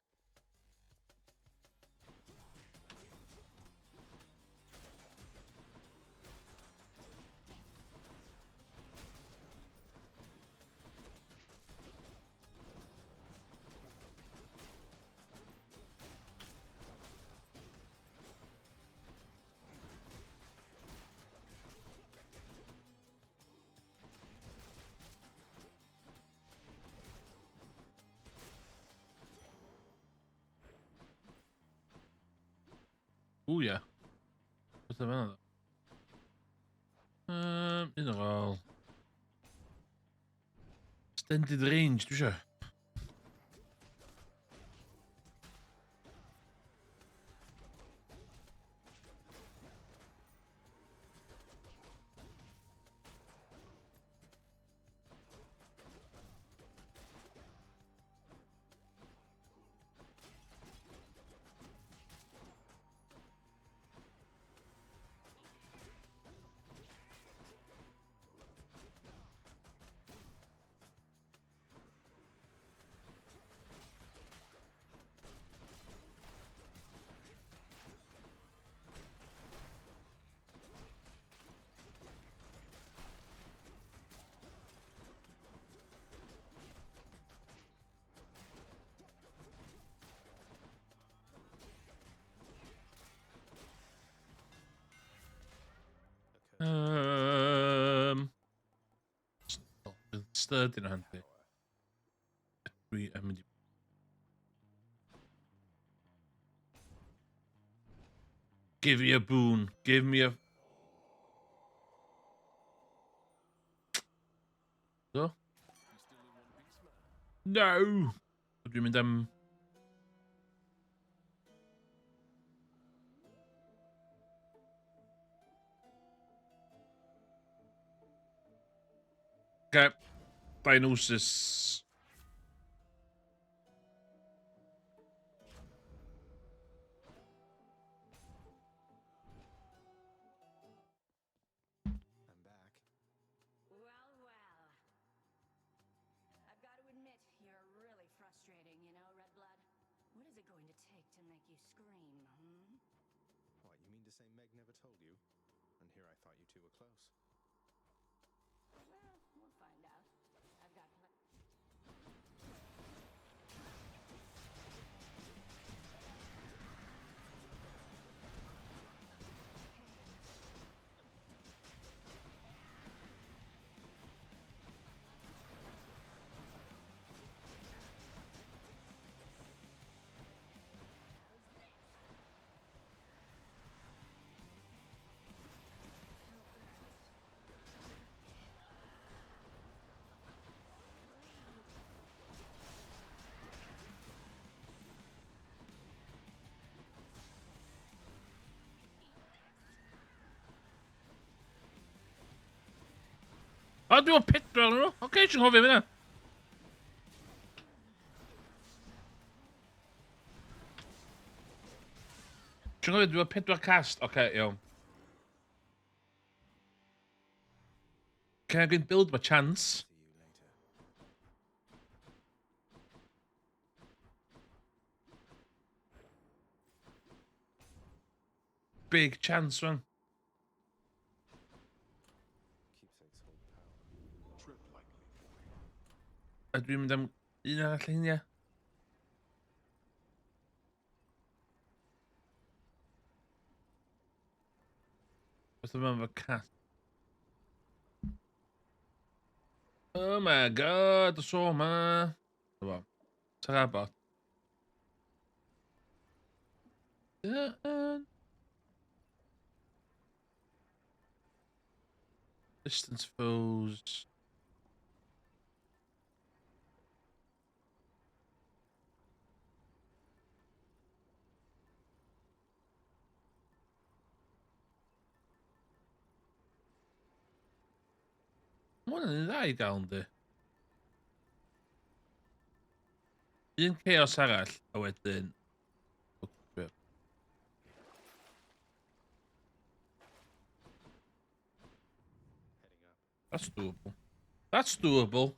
Oeh ja. Wat is er wel? In ieder geval. Extended range, dus ja. Sturdy na hynny. Dwi yn mynd i... Give me a boon. Give me a... So? No! Dwi'n mynd am... Okay. Diagnosis. I'm back. Well, well. I've got to admit, you're really frustrating, you know, Redblood. What is it going to take to make you scream, hmm? What, you mean to say Meg never told you? And here I thought you two were close. Well, we'll find out. I've got O, dwi'n meddwl pedwar nhw. Oce, ti'n hoffi fyna. Ti'n hoffi, dwi'n meddwl pedwar cast. Oce, iawn. Can I can build my chance? See you later. Big chance, man. Keepsakes hold power. Tread lightly, boy. A dwi'n mynd am un arall un, ie. Beth yma efo cat? Oh my god, y so yma. Dyma. Tarabot. Distance foes. Ma' hwnna'n un dda i gael, yndi? Un chaos arall, a wedyn... Heading up. That's doable. That's doable.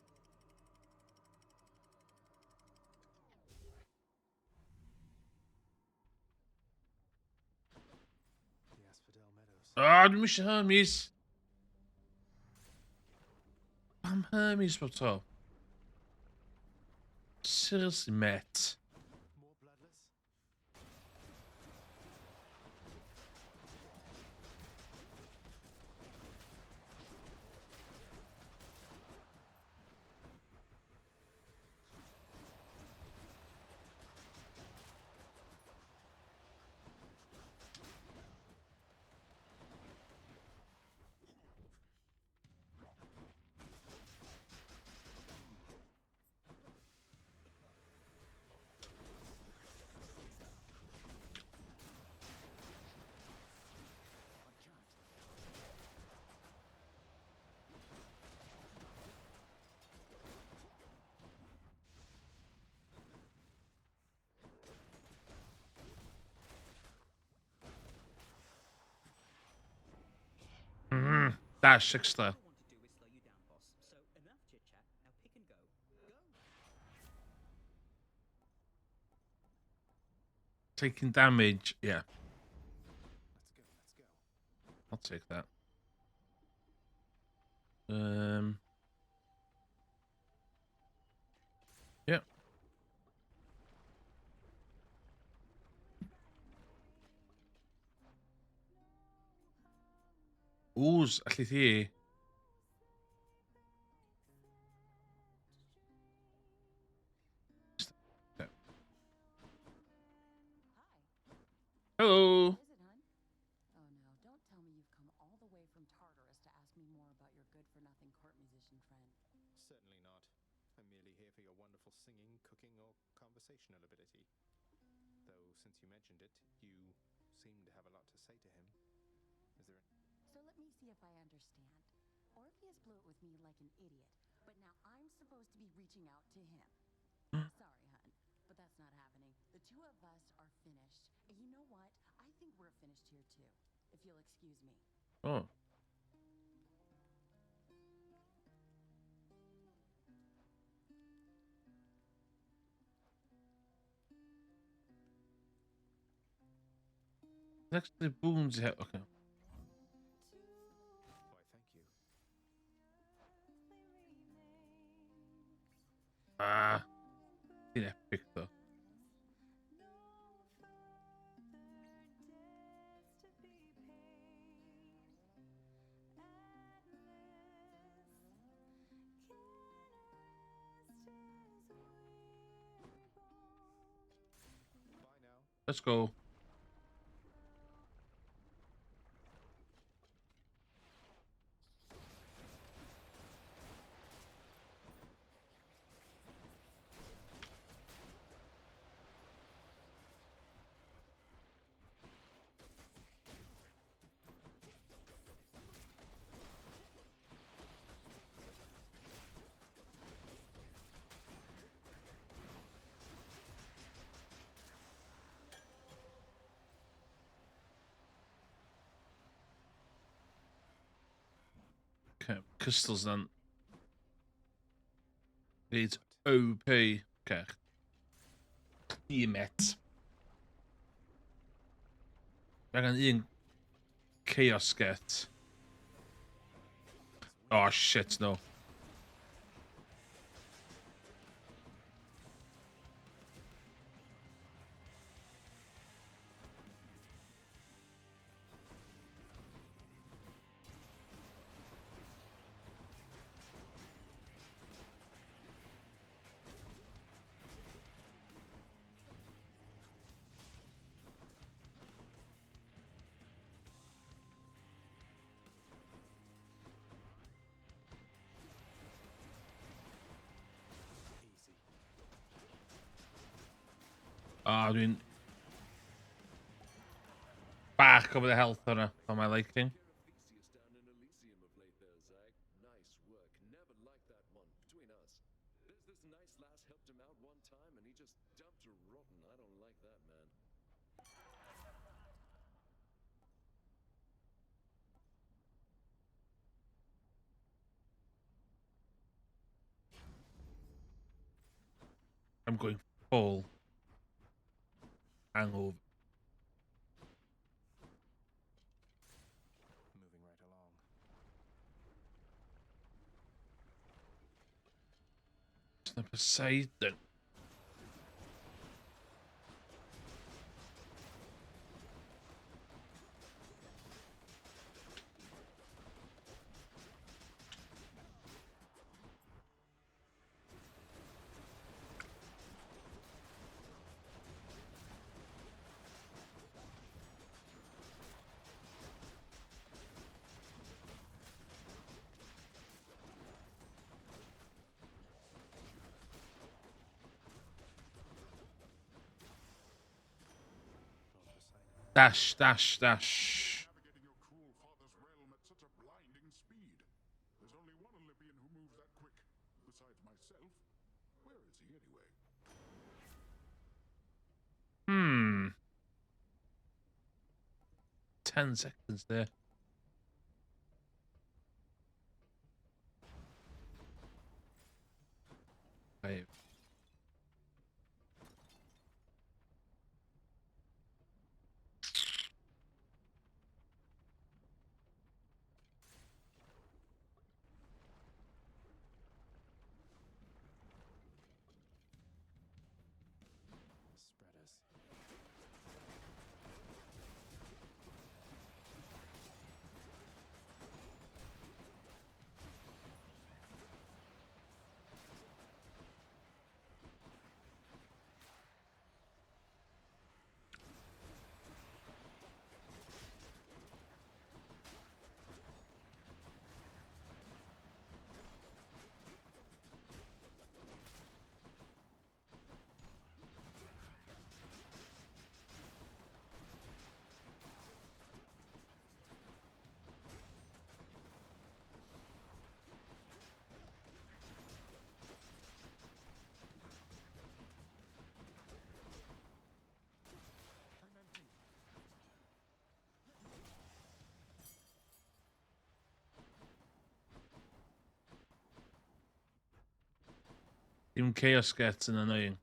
The Asphodel Meadows. Ah, dwi'n eisiau Hermes. Pam Hermes bob tro? Seriously, mate. More bloodless? Dash extra. All I want to do is slow you down, boss. So enough chit chat. Now pick and go. Go. Taking damage, yeah. Let's go, let's go. I'll take that. Yeah. Wws, allu thi. Hello. Is it, hun? Oh no, don't tell me you've come all the way from Tartarus to ask me more about your good-for-nothing court musician friend. Certainly not. I'm merely here for your wonderful singing, cooking, or conversational ability. Though, since you mentioned it, you seem to have a lot to say to him. Is there... So let me see if I understand. Orpheus blew it with me like an idiot, but now I'm supposed to be reaching out to him. Sorry, hun, but that's not happening. The two of us are finished. And you know what? I think we're finished here too, if you'll excuse me. Oh. Next to the boons here. Okay. Why, thank you. Ah. In epic though. Bye now. Let's go. Okay, crystals then. It's OP. Okay. Clemet. Mae gan un chaos get. Oh shit, no. Ah, dwi'n bach over the health hwnna, on my liking. Theseus down in Elysium of late there, Zag. Nice work. Never liked that one. Between us. There's this nice lass helped him out one time and he just dumped her rotten. I don't like that, man. I'm going full hangover. Moving right along. Poseidon. Dash, dash, dash. Navigating your cruel father's realm at such a blinding speed. There's only one Olympian who moves that quick, besides myself. Where is he anyway? 10 seconds there. Five. Spreaders. Even chaos gets an annoying.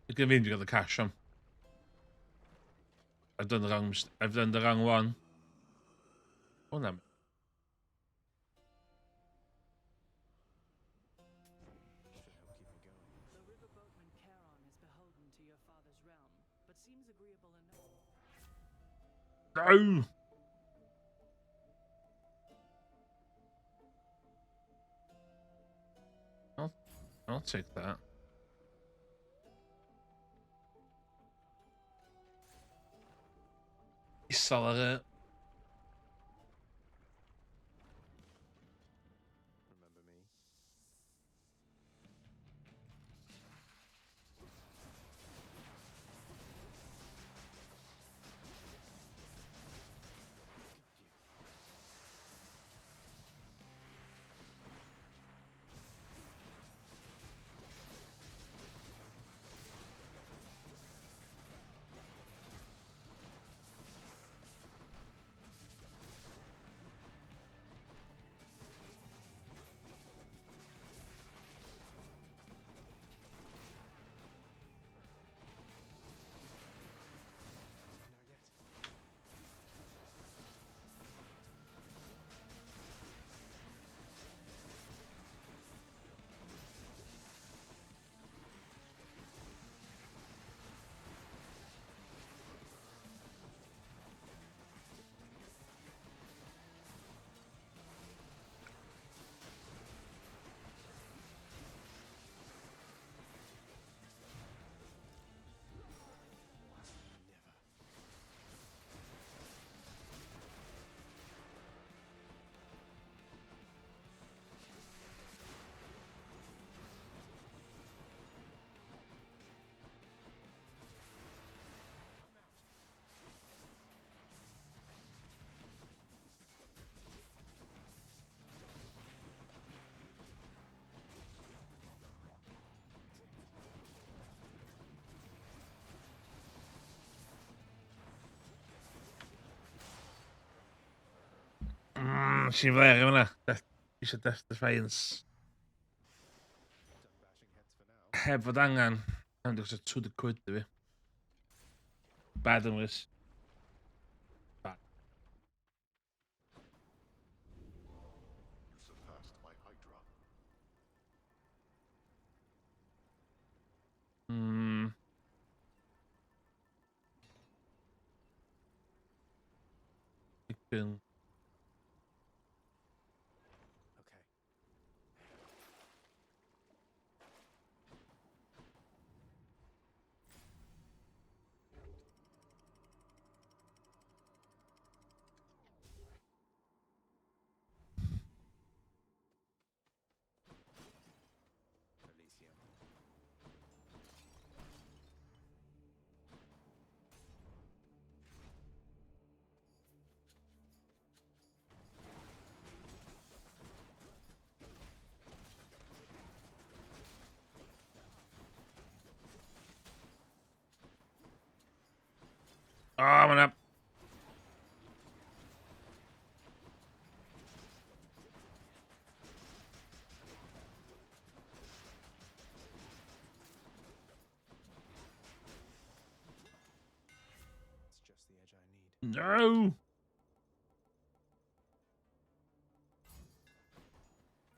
It's convenient you got the cash on. I've done the wrong one. Oh no. The riverboatman Charon is beholden to your father's realm, but seems agreeable enough. No. I'll take that. Solid. Remember me? Sy'n fler yma na. Eisiau Death Defiance. Heb fod angen. Am dwi'n gwybod 2 quid i fi. Bad ymwys. Bad. You surpassed my Hydra. Ik ben... Okay. Elysium. Oh, man up. It's just the edge I need. No.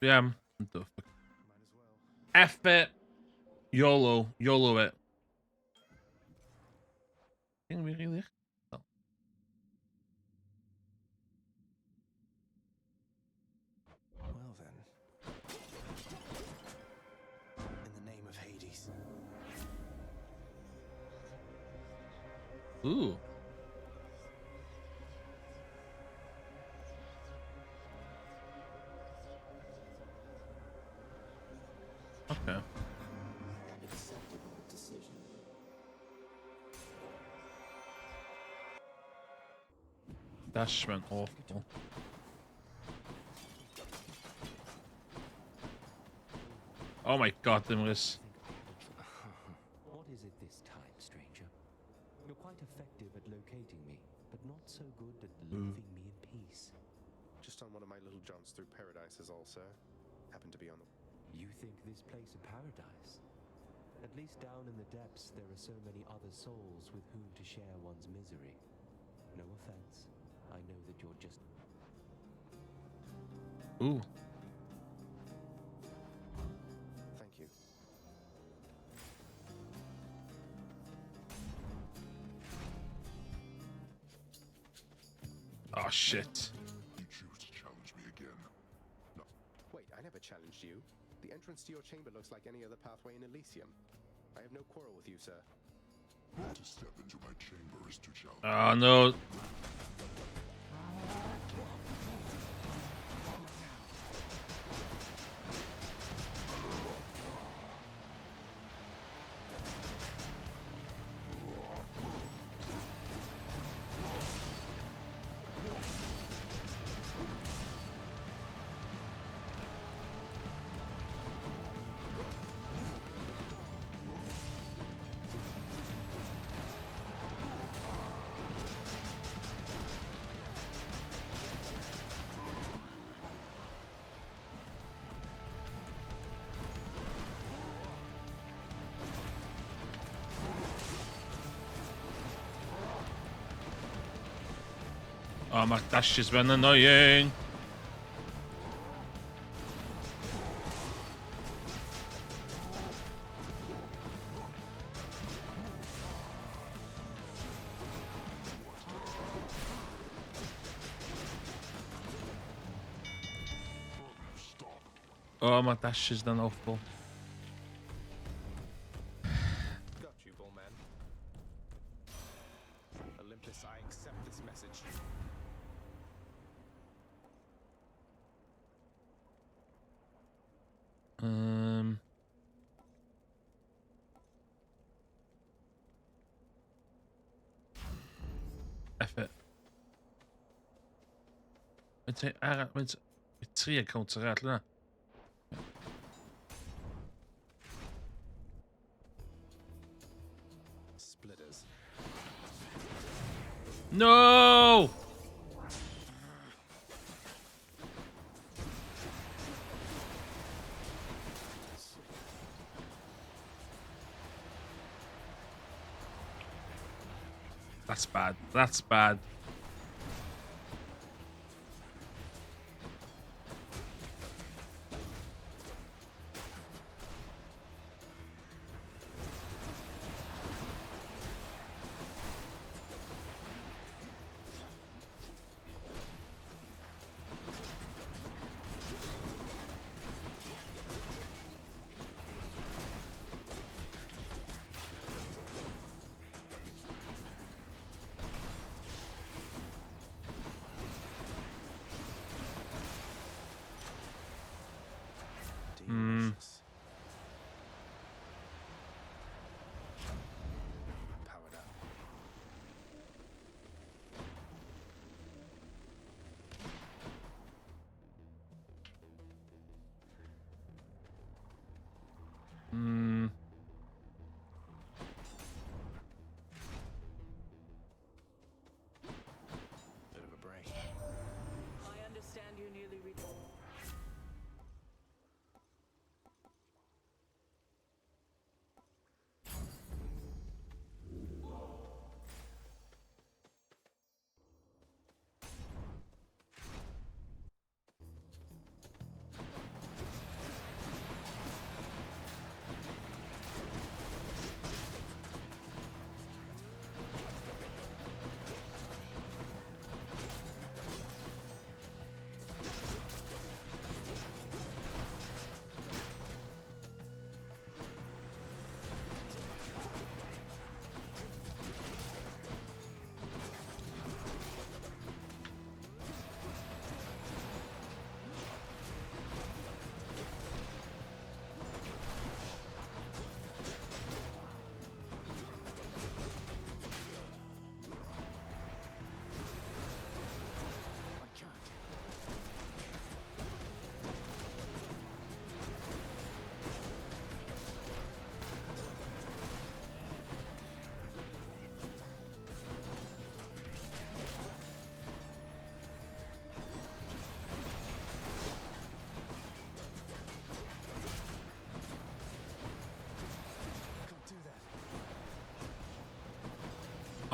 Yeah. What the fuck? Might as well. F it. YOLO. YOLO it. Ding we really? Oh. Well then. In the name of Hades. Ooh. Okay. Acceptable decision. Dash went awful. Oh my god, there was... What is it this time, think this place a paradise? At least down in the depths, there are so many other souls with whom to share one's misery. No offense. I know that you're just... Ooh. Thank you. Oh, shit. You choose to challenge me again. No. Wait, I never challenged you. The entrance to your chamber looks like any other pathway in Elysium. I have no quarrel with you, sir. To step into my chamber is to challenge. Oh, no. Oh, my dash has been annoying. Oh, my dash has done awful. Got you, Bullman. Olympus, I accept this message. Even. Met 3 accounts eruit, là. Splitters. No! That's bad. That's bad. Delicious. Powered up. Bit of a break. I understand you nearly reached.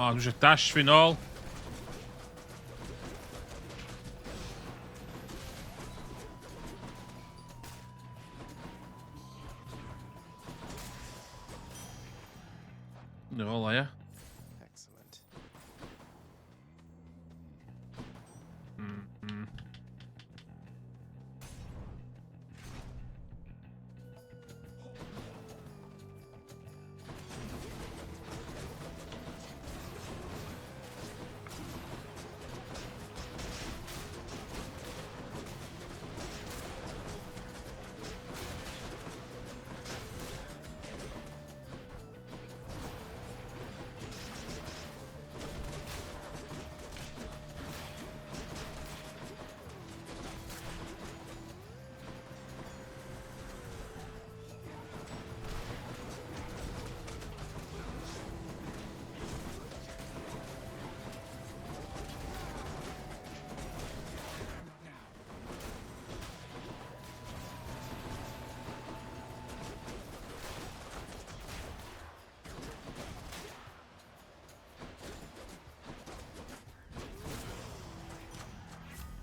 O, dwi eisiau dash fi nôl. Nôl o, ia. Excellent.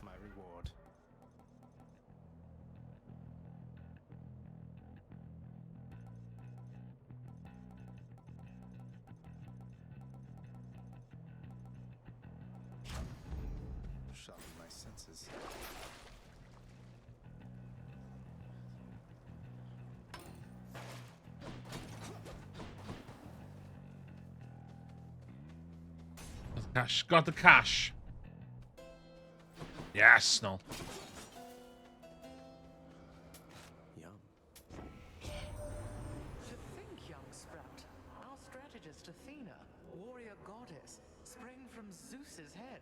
My reward. Sharpen my senses. Cash. Got the cash. Yes, no. Yum. To think, young sprat, our strategist Athena, warrior goddess, sprang from Zeus's head.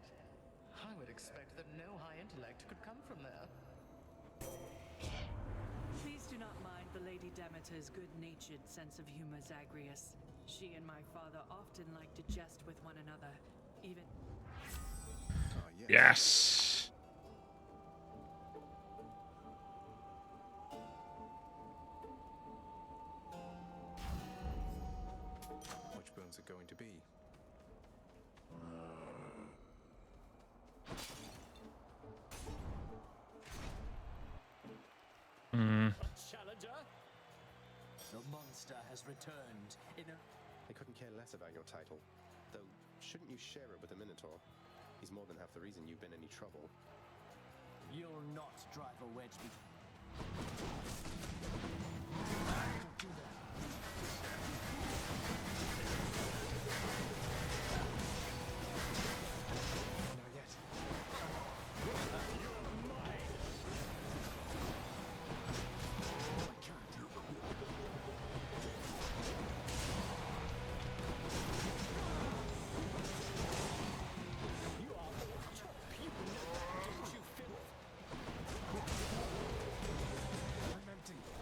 I would expect that no high intellect could come from there. Please do not mind the Lady Demeter's good-natured sense of humor, Zagreus. She and my father often like to jest with one another, even... Oh, yes. Yes. Which bones are going to be? Challenger? The monster has returned in a... I couldn't care less about your title. Though, shouldn't you share it with the Minotaur? He's more than half the reason you've been in any trouble. You'll not drive a wedge between... Not yet. I'm empty.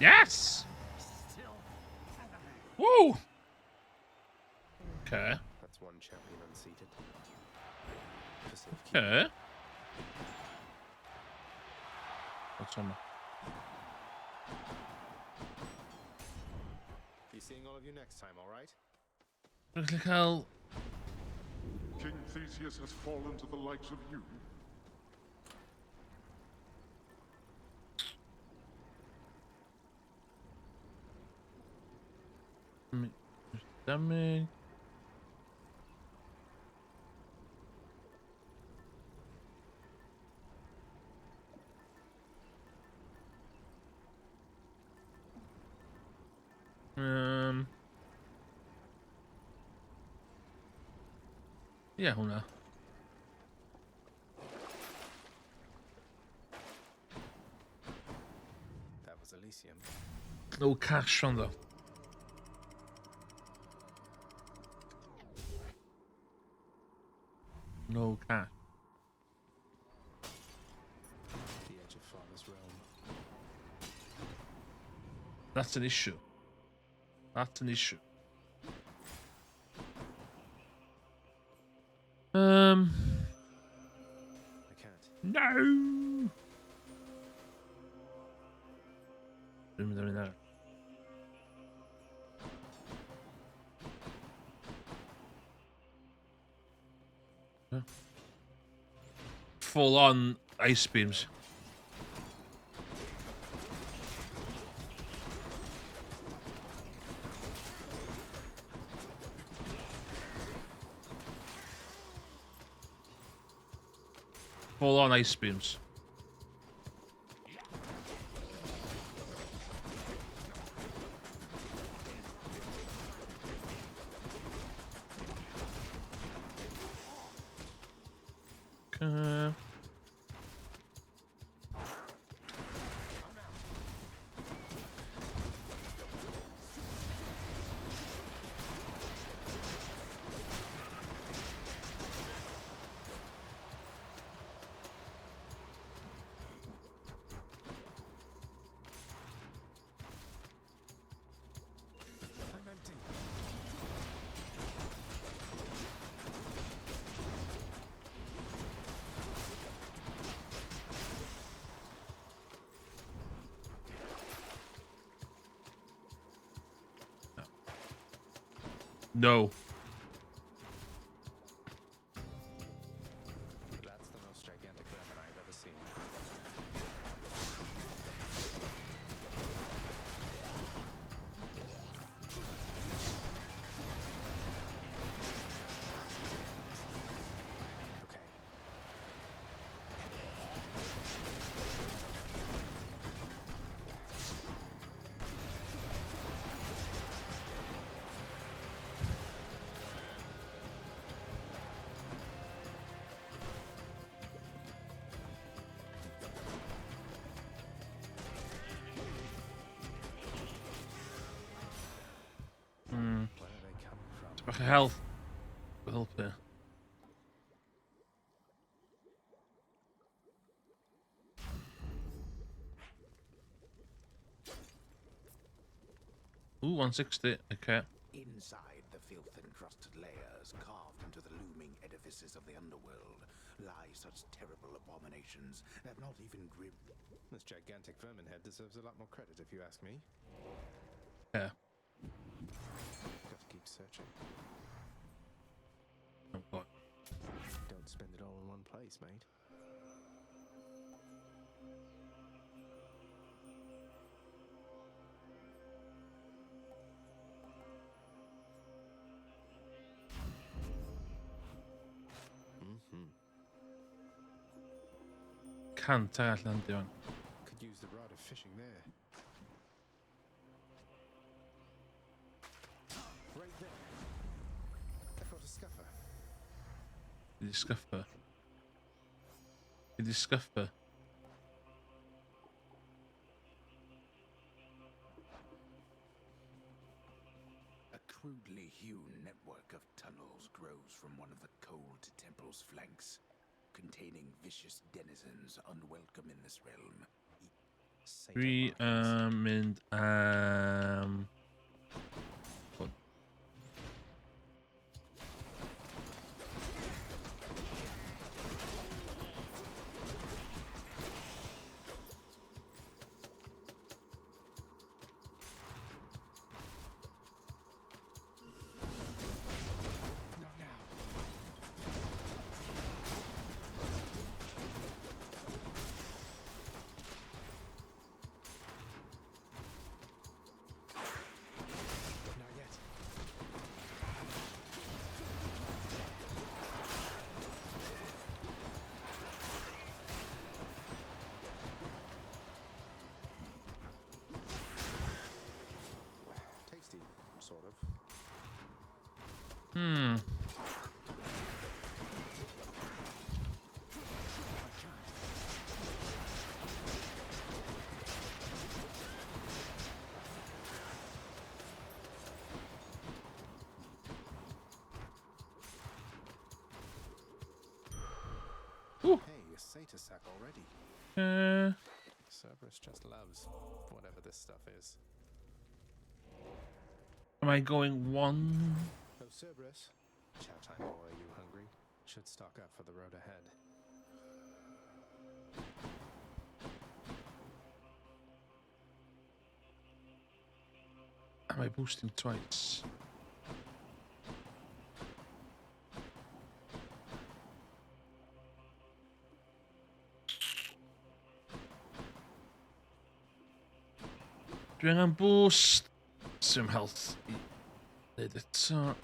Yes! Still. Woo! Okay. That's one champion unseated. For safekeeping. Okay. What's on? Be seeing all of you next time, all right? Looks like I'll... King Theseus has fallen to the likes of you. Damage. Ja, هنا. That was Elysium. No cash on though. No cash. The edge of Father's realm. That's an issue. That's an issue. I can't. No. Full on ice beams. Full on ice beams. Okay. I'm empty. No. That's the most gigantic weapon I've ever seen. Okay. Where are they coming from? Back of health. Help there. Ooh, 160. Okay. Inside the filth-encrusted layers, carved into the looming edifices of the underworld, lie such terrible abominations that not even grim... This gigantic vermin head deserves a lot more credit, if you ask me. Yeah. Gotta keep searching. Oh, God. Don't spend it all in one place, mate. Can't land down. Could use the rod of fishing there. Right there. I caught a scuffer. Did you scuff her? Did you scuff her? A crudely hewn network of tunnels grows from one of the cold temple's flanks, containing vicious denizens unwelcome in this realm. Dwi yn mynd am... hwn. Not now. Not yet. Tasty, sort of. Hmm. Hey, a Satyr sack already. Cerberus just loves whatever this stuff is. Am I going one? Oh, Cerberus. Chow time, boy, are you hungry? Should stock up for the road ahead. Am I boosting twice? Dwi angen boost some health i neud eto.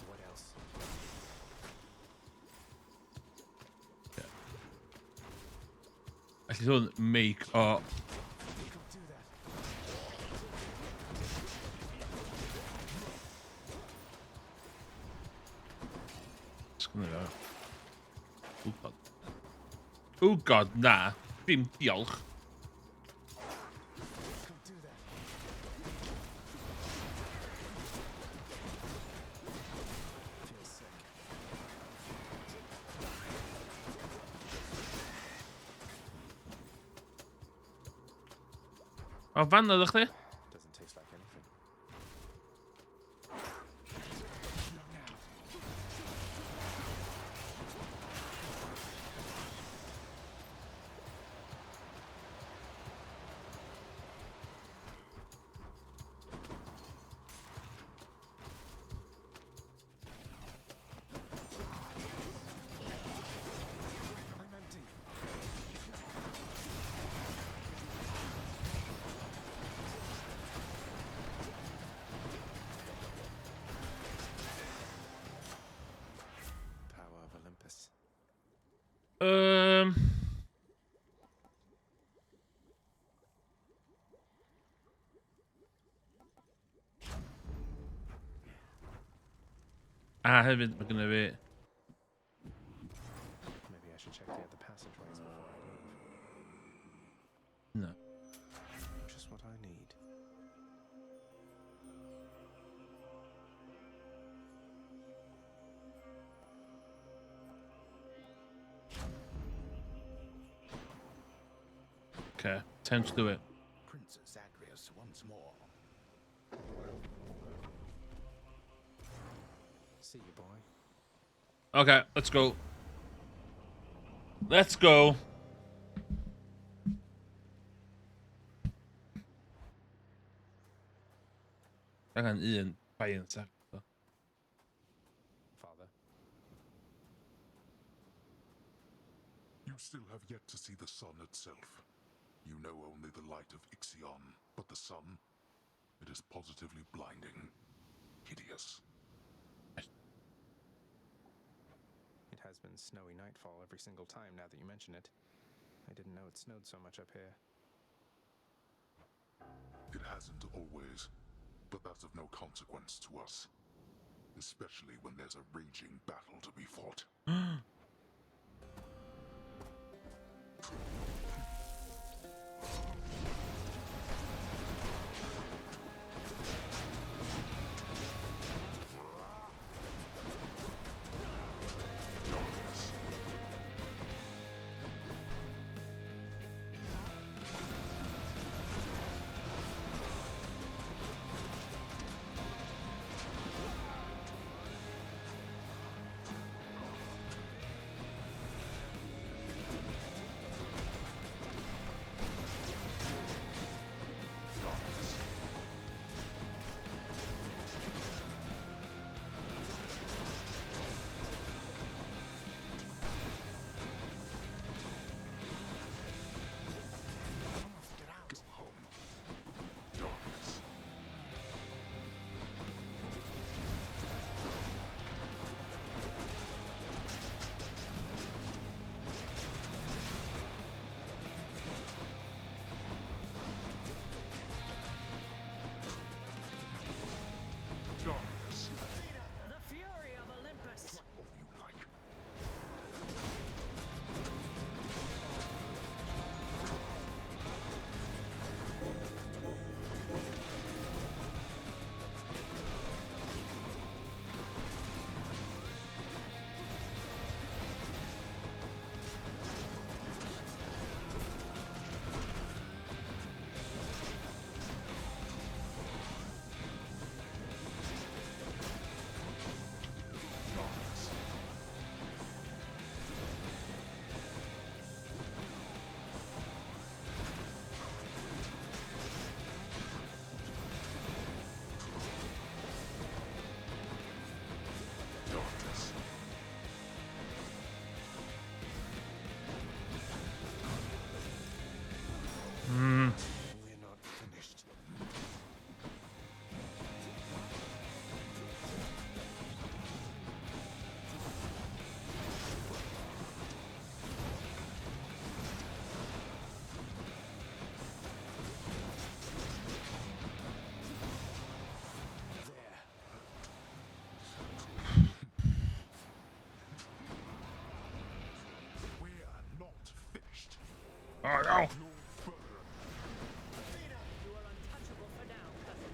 What else? Alli hwn make o... Don't do that. Sgynny fe. Oh god. Oh god, na. Dim diolch. Don't do that. Feels sick. O fan ydych chi? Doesn't taste like anything. Not now. I'm empty. Power of Olympus. A hefyd, mae gynnu fi... Maybe I should check the other passageways before I leave. No. Just what I need. Okay, time to do it. Princess Agrias once more. See you, boy. Okay, let's go. Let's go. Angen un bijen sagt. Father. You still have yet to see the sun itself. You know only the light of Ixion, but the sun, it is positively blinding. Hideous. It has been snowy nightfall every single time now that you mention it. I didn't know it snowed so much up here. It hasn't always, but that's of no consequence to us. Especially when there's a raging battle to be fought. Oh no! You are untouchable for now, cousin.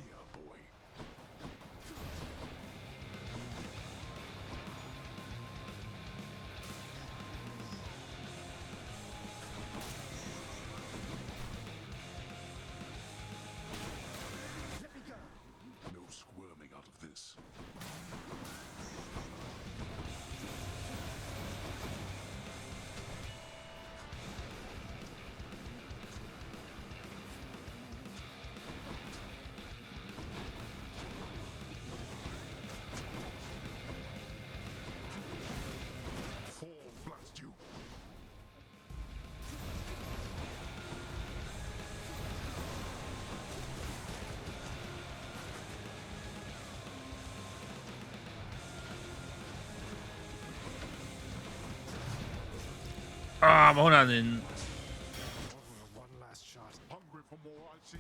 Yeah, boy. Let me go. No squirming out of this. Fall, blast you! Ah, ma hwnna'n un... One last shot. Hungry for more, I see?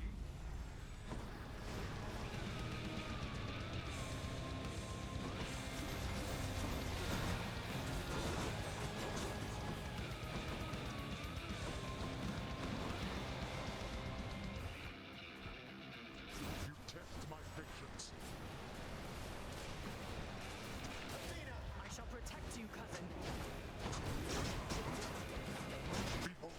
You test my patience. I shall protect you, cousin. Behold!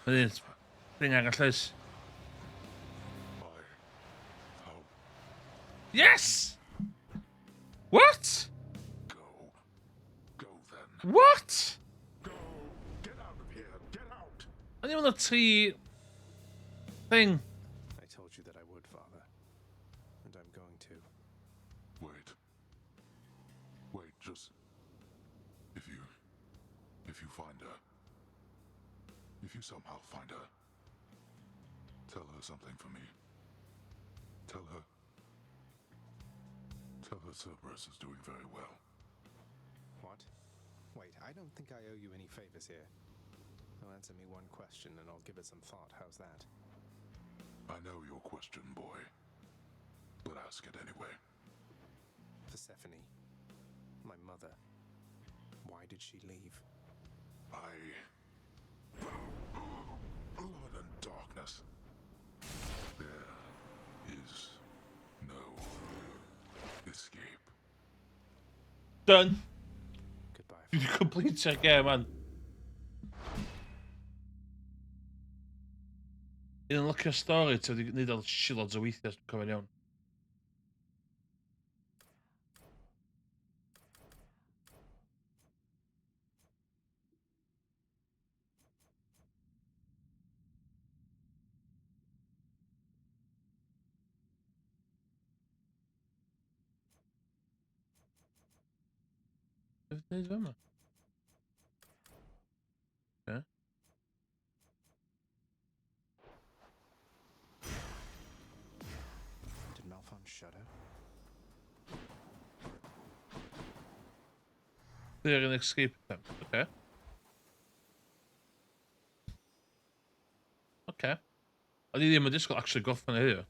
Wedyn, thing arall oes. How Yes! What? go? Go then. What? Go! Get out of here! Get out! O'n i mewn o tri... thing. I told you that I would, Father. And I'm going to. Wait. Wait, just... If you find her... If you somehow find her... Tell her something for me. Tell her Cerberus is doing very well. What? Wait, I don't think I owe you any favors here. Well, answer me one question and I'll give it some thought. How's that? I know your question, boy. But ask it anyway. Persephone, my mother, why did she leave? Blood and darkness. There is no escape. Done. Goodbye. You complete it, yeah, man. Un lycio stori, ti wedi gwneud o shilods o weithiau, dwi'n cofio'n iawn. Beth wneud fe yma? Okay. Did Malphon shudder? Clear an escape attempt. Okay. Okay. O'n i ddim yn disgwyl actually goffan o hynny.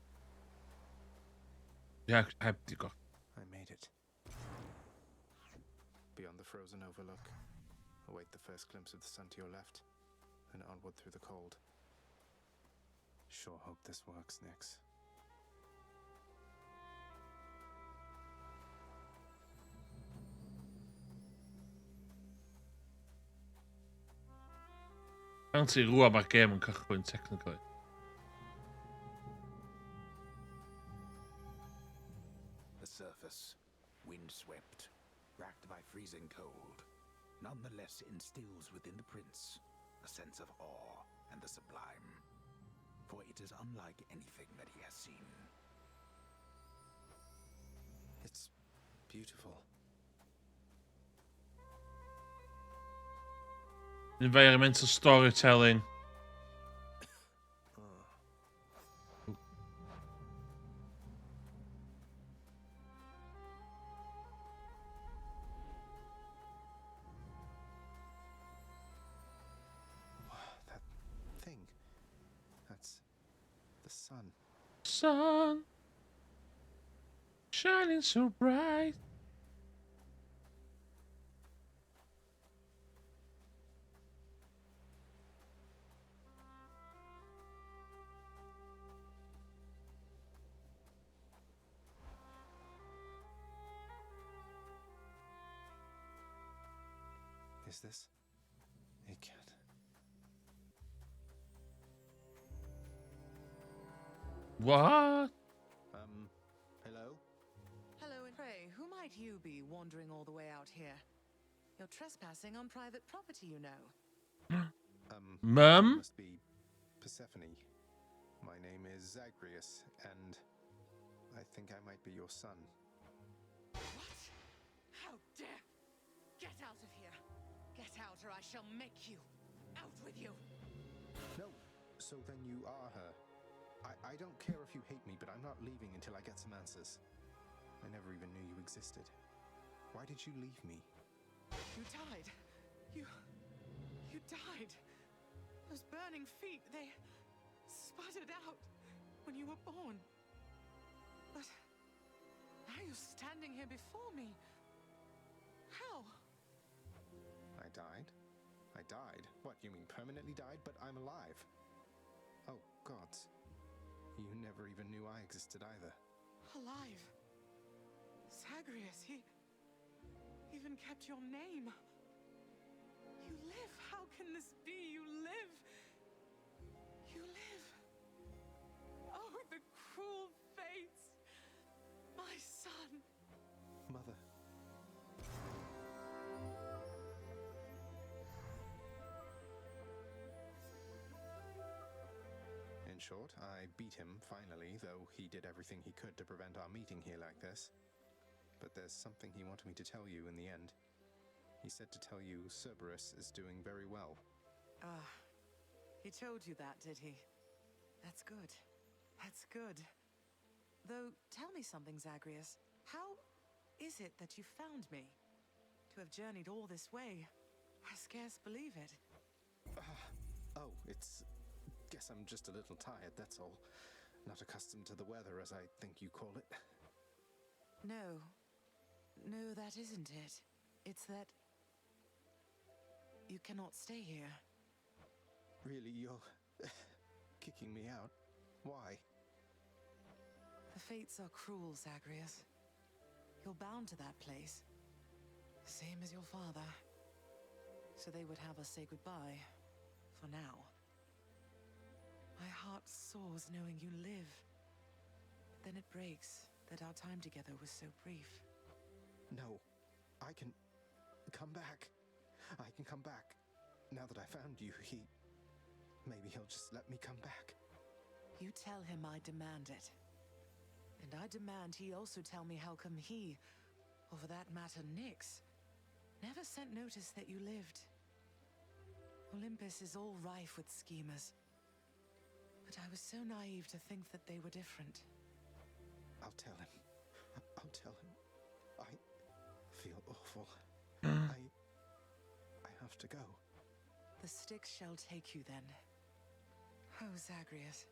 Ie, heb di goff. I made it. Beyond the frozen overlook, await the first glimpse of the sun to your left, then onward through the cold. Sure hope this works, Nyx. Can't see rŵan mae'r gêm yn cychwyn, technically. The surface, windswept, racked by freezing cold, nonetheless instills within the prince a sense of awe and the sublime. For it is unlike anything that he has seen. It's beautiful. Environmental storytelling. That thing. That's the sun. Sun shining so bright. Is this a cat? What? Hello? Hello, and pray, who might you be wandering all the way out here? You're trespassing on private property, you know. Mum? Must be Persephone. My name is Zagreus, and I think I might be your son. What? How dare! Get out of here! Get out, or I shall make you! Out with you! No, so then you are her. I don't care if you hate me, but I'm not leaving until I get some answers. I never even knew you existed. Why did you leave me? You died. You died. Those burning feet, they sputtered out when you were born. But now you're standing here before me. How? I died? I died? What, you mean permanently died? But I'm alive. Oh, gods. You never even knew I existed either. Alive. Zagreus, he even kept your name. You live. How can this be? You live. You live. Oh, the cruel fates. My son. Mother. In short, I beat him finally, though he did everything he could to prevent our meeting here like this. But there's something he wanted me to tell you in the end. He said to tell you Cerberus is doing very well. Ah, he told you that, did he? That's good. That's good. Though, tell me something, Zagreus. How is it that you found me? To have journeyed all this way, I scarce believe it. Oh, guess I'm just a little tired, that's all. Not accustomed to the weather, as I think you call it. No. No, that isn't it. It's that you cannot stay here. Really, you're kicking me out? Why? The fates are cruel, Zagreus. You're bound to that place. Same as your father. So they would have us say goodbye. For now. My heart soars knowing you live. But then it breaks that our time together was so brief. No, I can come back. I can come back. Now that I found you, maybe he'll just let me come back. You tell him I demand it. And I demand he also tell me how come he, or for that matter Nyx, never sent notice that you lived. Olympus is all rife with schemers. But I was so naive to think that they were different. I'll tell him. I'll tell him. I feel awful. I have to go. The Styx shall take you then. Oh, Zagreus.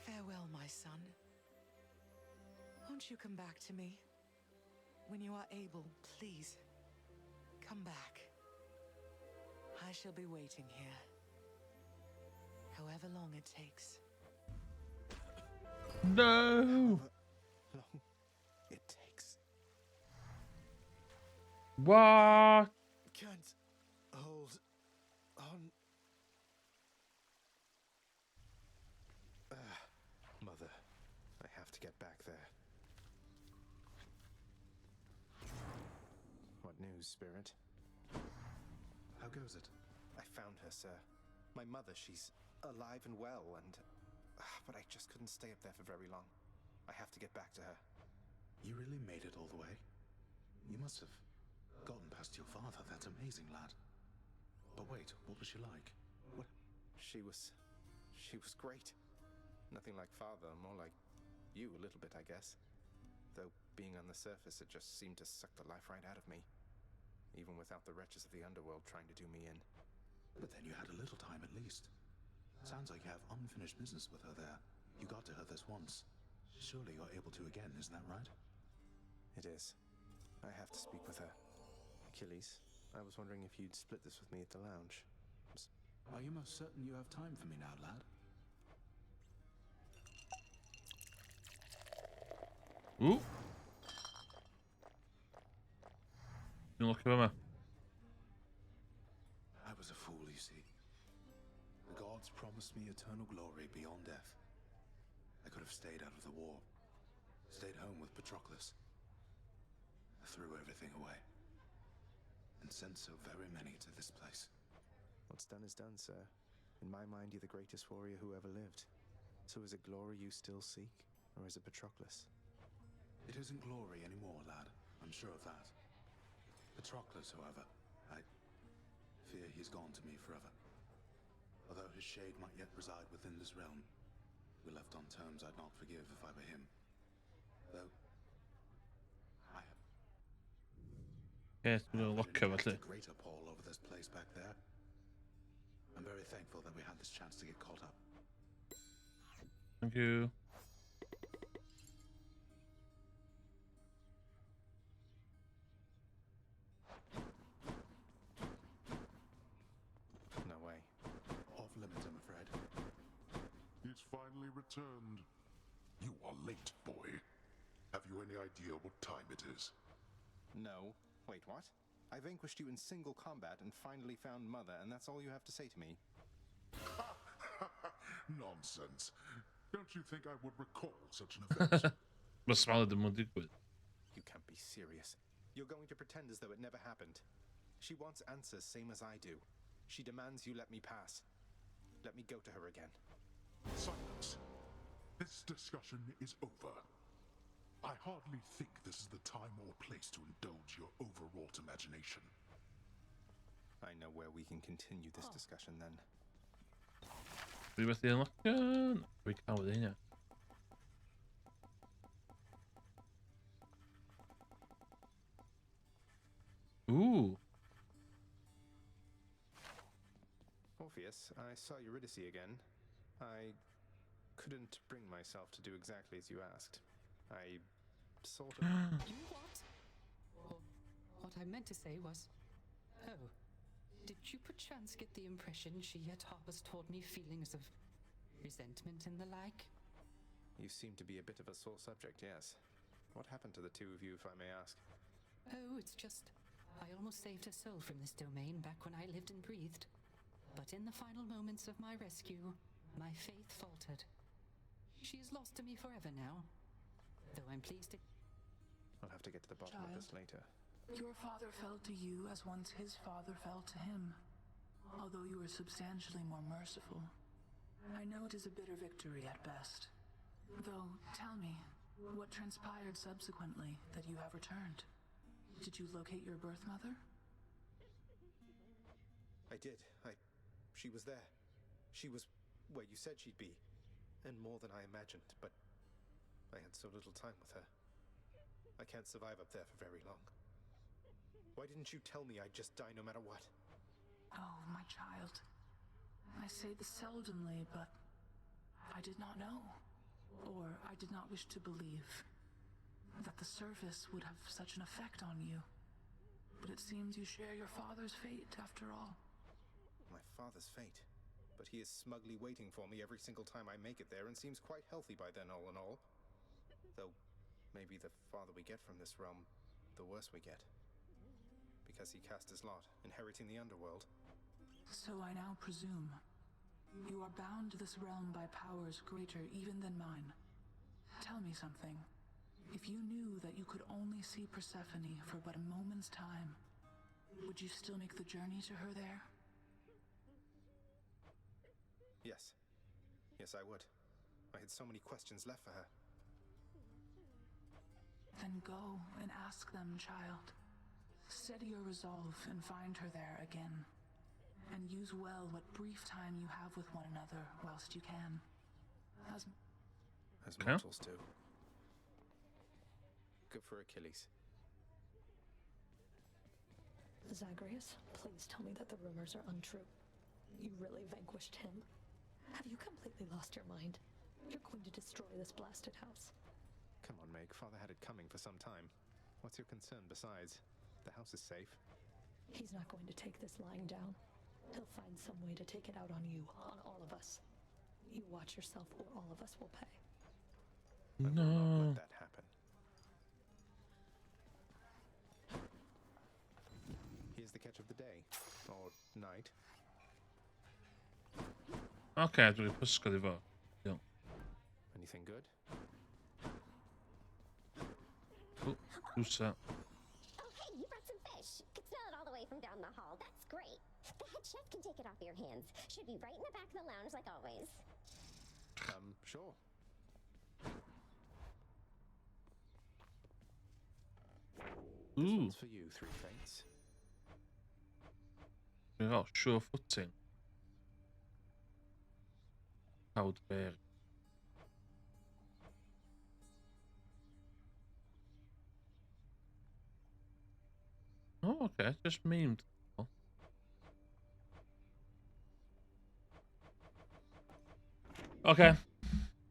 Farewell, my son. Won't you come back to me? When you are able, please. Come back. I shall be waiting here. However however long it takes. No. Long it takes. What? Can't hold on. Mother, I have to get back there. What news, Spirit? How goes it? I found her, sir. My mother, she's alive and well, and... but I just couldn't stay up there for very long. I have to get back to her. You really made it all the way? You must have gotten past your father. That's amazing, lad. But wait, what was she like? What? She was great. Nothing like father, more like you a little bit, I guess. Though being on the surface, it just seemed to suck the life right out of me. Even without the wretches of the underworld trying to do me in. But then you had a little time at least. Sounds like you have unfinished business with her there. You got to her this once. Surely you're able to again, isn't that right? It is. I have to speak with her. Achilles, I was wondering if you'd split this with me at the lounge. Are you most certain you have time for me now, lad? Ooh. Nu look at I was a fool, you see. The gods promised me eternal glory beyond death. I could have stayed out of the war. Stayed home with Patroclus. I threw everything away. And sent so very many to this place. What's done is done, sir. In my mind, you're the greatest warrior who ever lived. So is it glory you still seek? Or is it Patroclus? It isn't glory anymore, lad. I'm sure of that. Patroclus, however, I fear he's gone to me forever. Although his shade might yet reside within this realm, we're left on terms I'd not forgive if I were him. Though, I have Yes, we'll look at it. a greater pall over this place back there. I'm very thankful that we had this chance to get caught up. Thank you. No way. Off limits, I'm afraid. He's finally returned. You are late, boy. Have you any idea what time it is? No. Wait, what? I vanquished you in single combat and finally found Mother, and that's all you have to say to me? Nonsense. Don't you think I would recall such an event? Vad smäller det mot digwydd? You can't be serious. You're going to pretend as though it never happened. She wants answers, same as I do. She demands you let me pass. Let me go to her again. Silence. This discussion is over. I hardly think this is the time or place to indulge your overwrought imagination. I know where we can continue this discussion then. Vi måste unlocka. Vi kan ha det inne. Ooh. Orpheus, I saw Eurydice again. I couldn't bring myself to do exactly as you asked. I sort of... You what? Or what I meant to say was, oh, did you perchance get the impression she yet harbors toward me feelings of resentment and the like? You seem to be a bit of a sore subject, yes. What happened to the two of you, if I may ask? Oh, it's just, I almost saved her soul from this domain back when I lived and breathed. But in the final moments of my rescue, my faith faltered. She is lost to me forever now. Though I'm pleased to... I'll have to get to the bottom of this later. Your father fell to you as once his father fell to him, although you were substantially more merciful. I know it is a bitter victory at best. Though, tell me, what transpired subsequently that you have returned? Did you locate your birth mother? I did. She was there. She was where you said she'd be. And more than I imagined, but I had so little time with her. I can't survive up there for very long. Why didn't you tell me I'd just die no matter what? Oh, my child. I say this seldomly, but I did not know. Or I did not wish to believe that the service would have such an effect on you. But it seems you share your father's fate, after all. My father's fate? but he is smugly waiting for me every single time I make it there and seems quite healthy by then, all in all. Though, maybe the farther we get from this realm, the worse we get. Because he cast his lot, inheriting the underworld. So I now presume you are bound to this realm by powers greater even than mine. Tell me something. If you knew that you could only see Persephone for but a moment's time, would you still make the journey to her there? Yes. Yes, I would. I had so many questions left for her. Then go and ask them, child. Steady your resolve and find her there again. And use well what brief time you have with one another whilst you can. As mortals do. Good for Achilles. Zagreus, please tell me that the rumors are untrue. You really vanquished him? Have you completely lost your mind? You're going to destroy this blasted house. Come on, Meg. Father had it coming for some time. What's your concern besides? The house is safe. He's not going to take this lying down. He'll find some way to take it out on you, on all of us. You watch yourself or all of us will pay. I will not let that happen. Here's the catch of the day. Or night. Okej, to puszka dwa. Ja. Anything good? Dusa. Oh, hey, you brought some fish. Could smell it all the way from down the hall. That's great. The head chef can take it off your hands. Should be right in the back of the lounge like always. Sure. This one's for you, Three Fates. Ja, sure footing. Cloudberry. Oh, okay, just memed. Okay.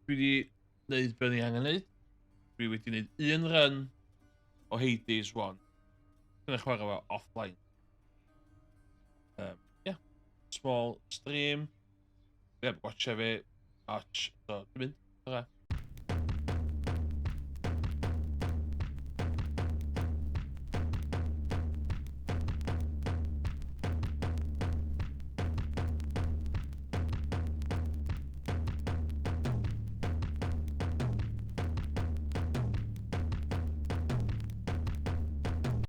Dwi wedi neud be ni angen neud. Dwi wedi neud un run o Hades 1. Dwi'n chwarae fo offline. Yeah. Small stream. Yep, watch fi. Watch. So, dwi'n mynd. Okay.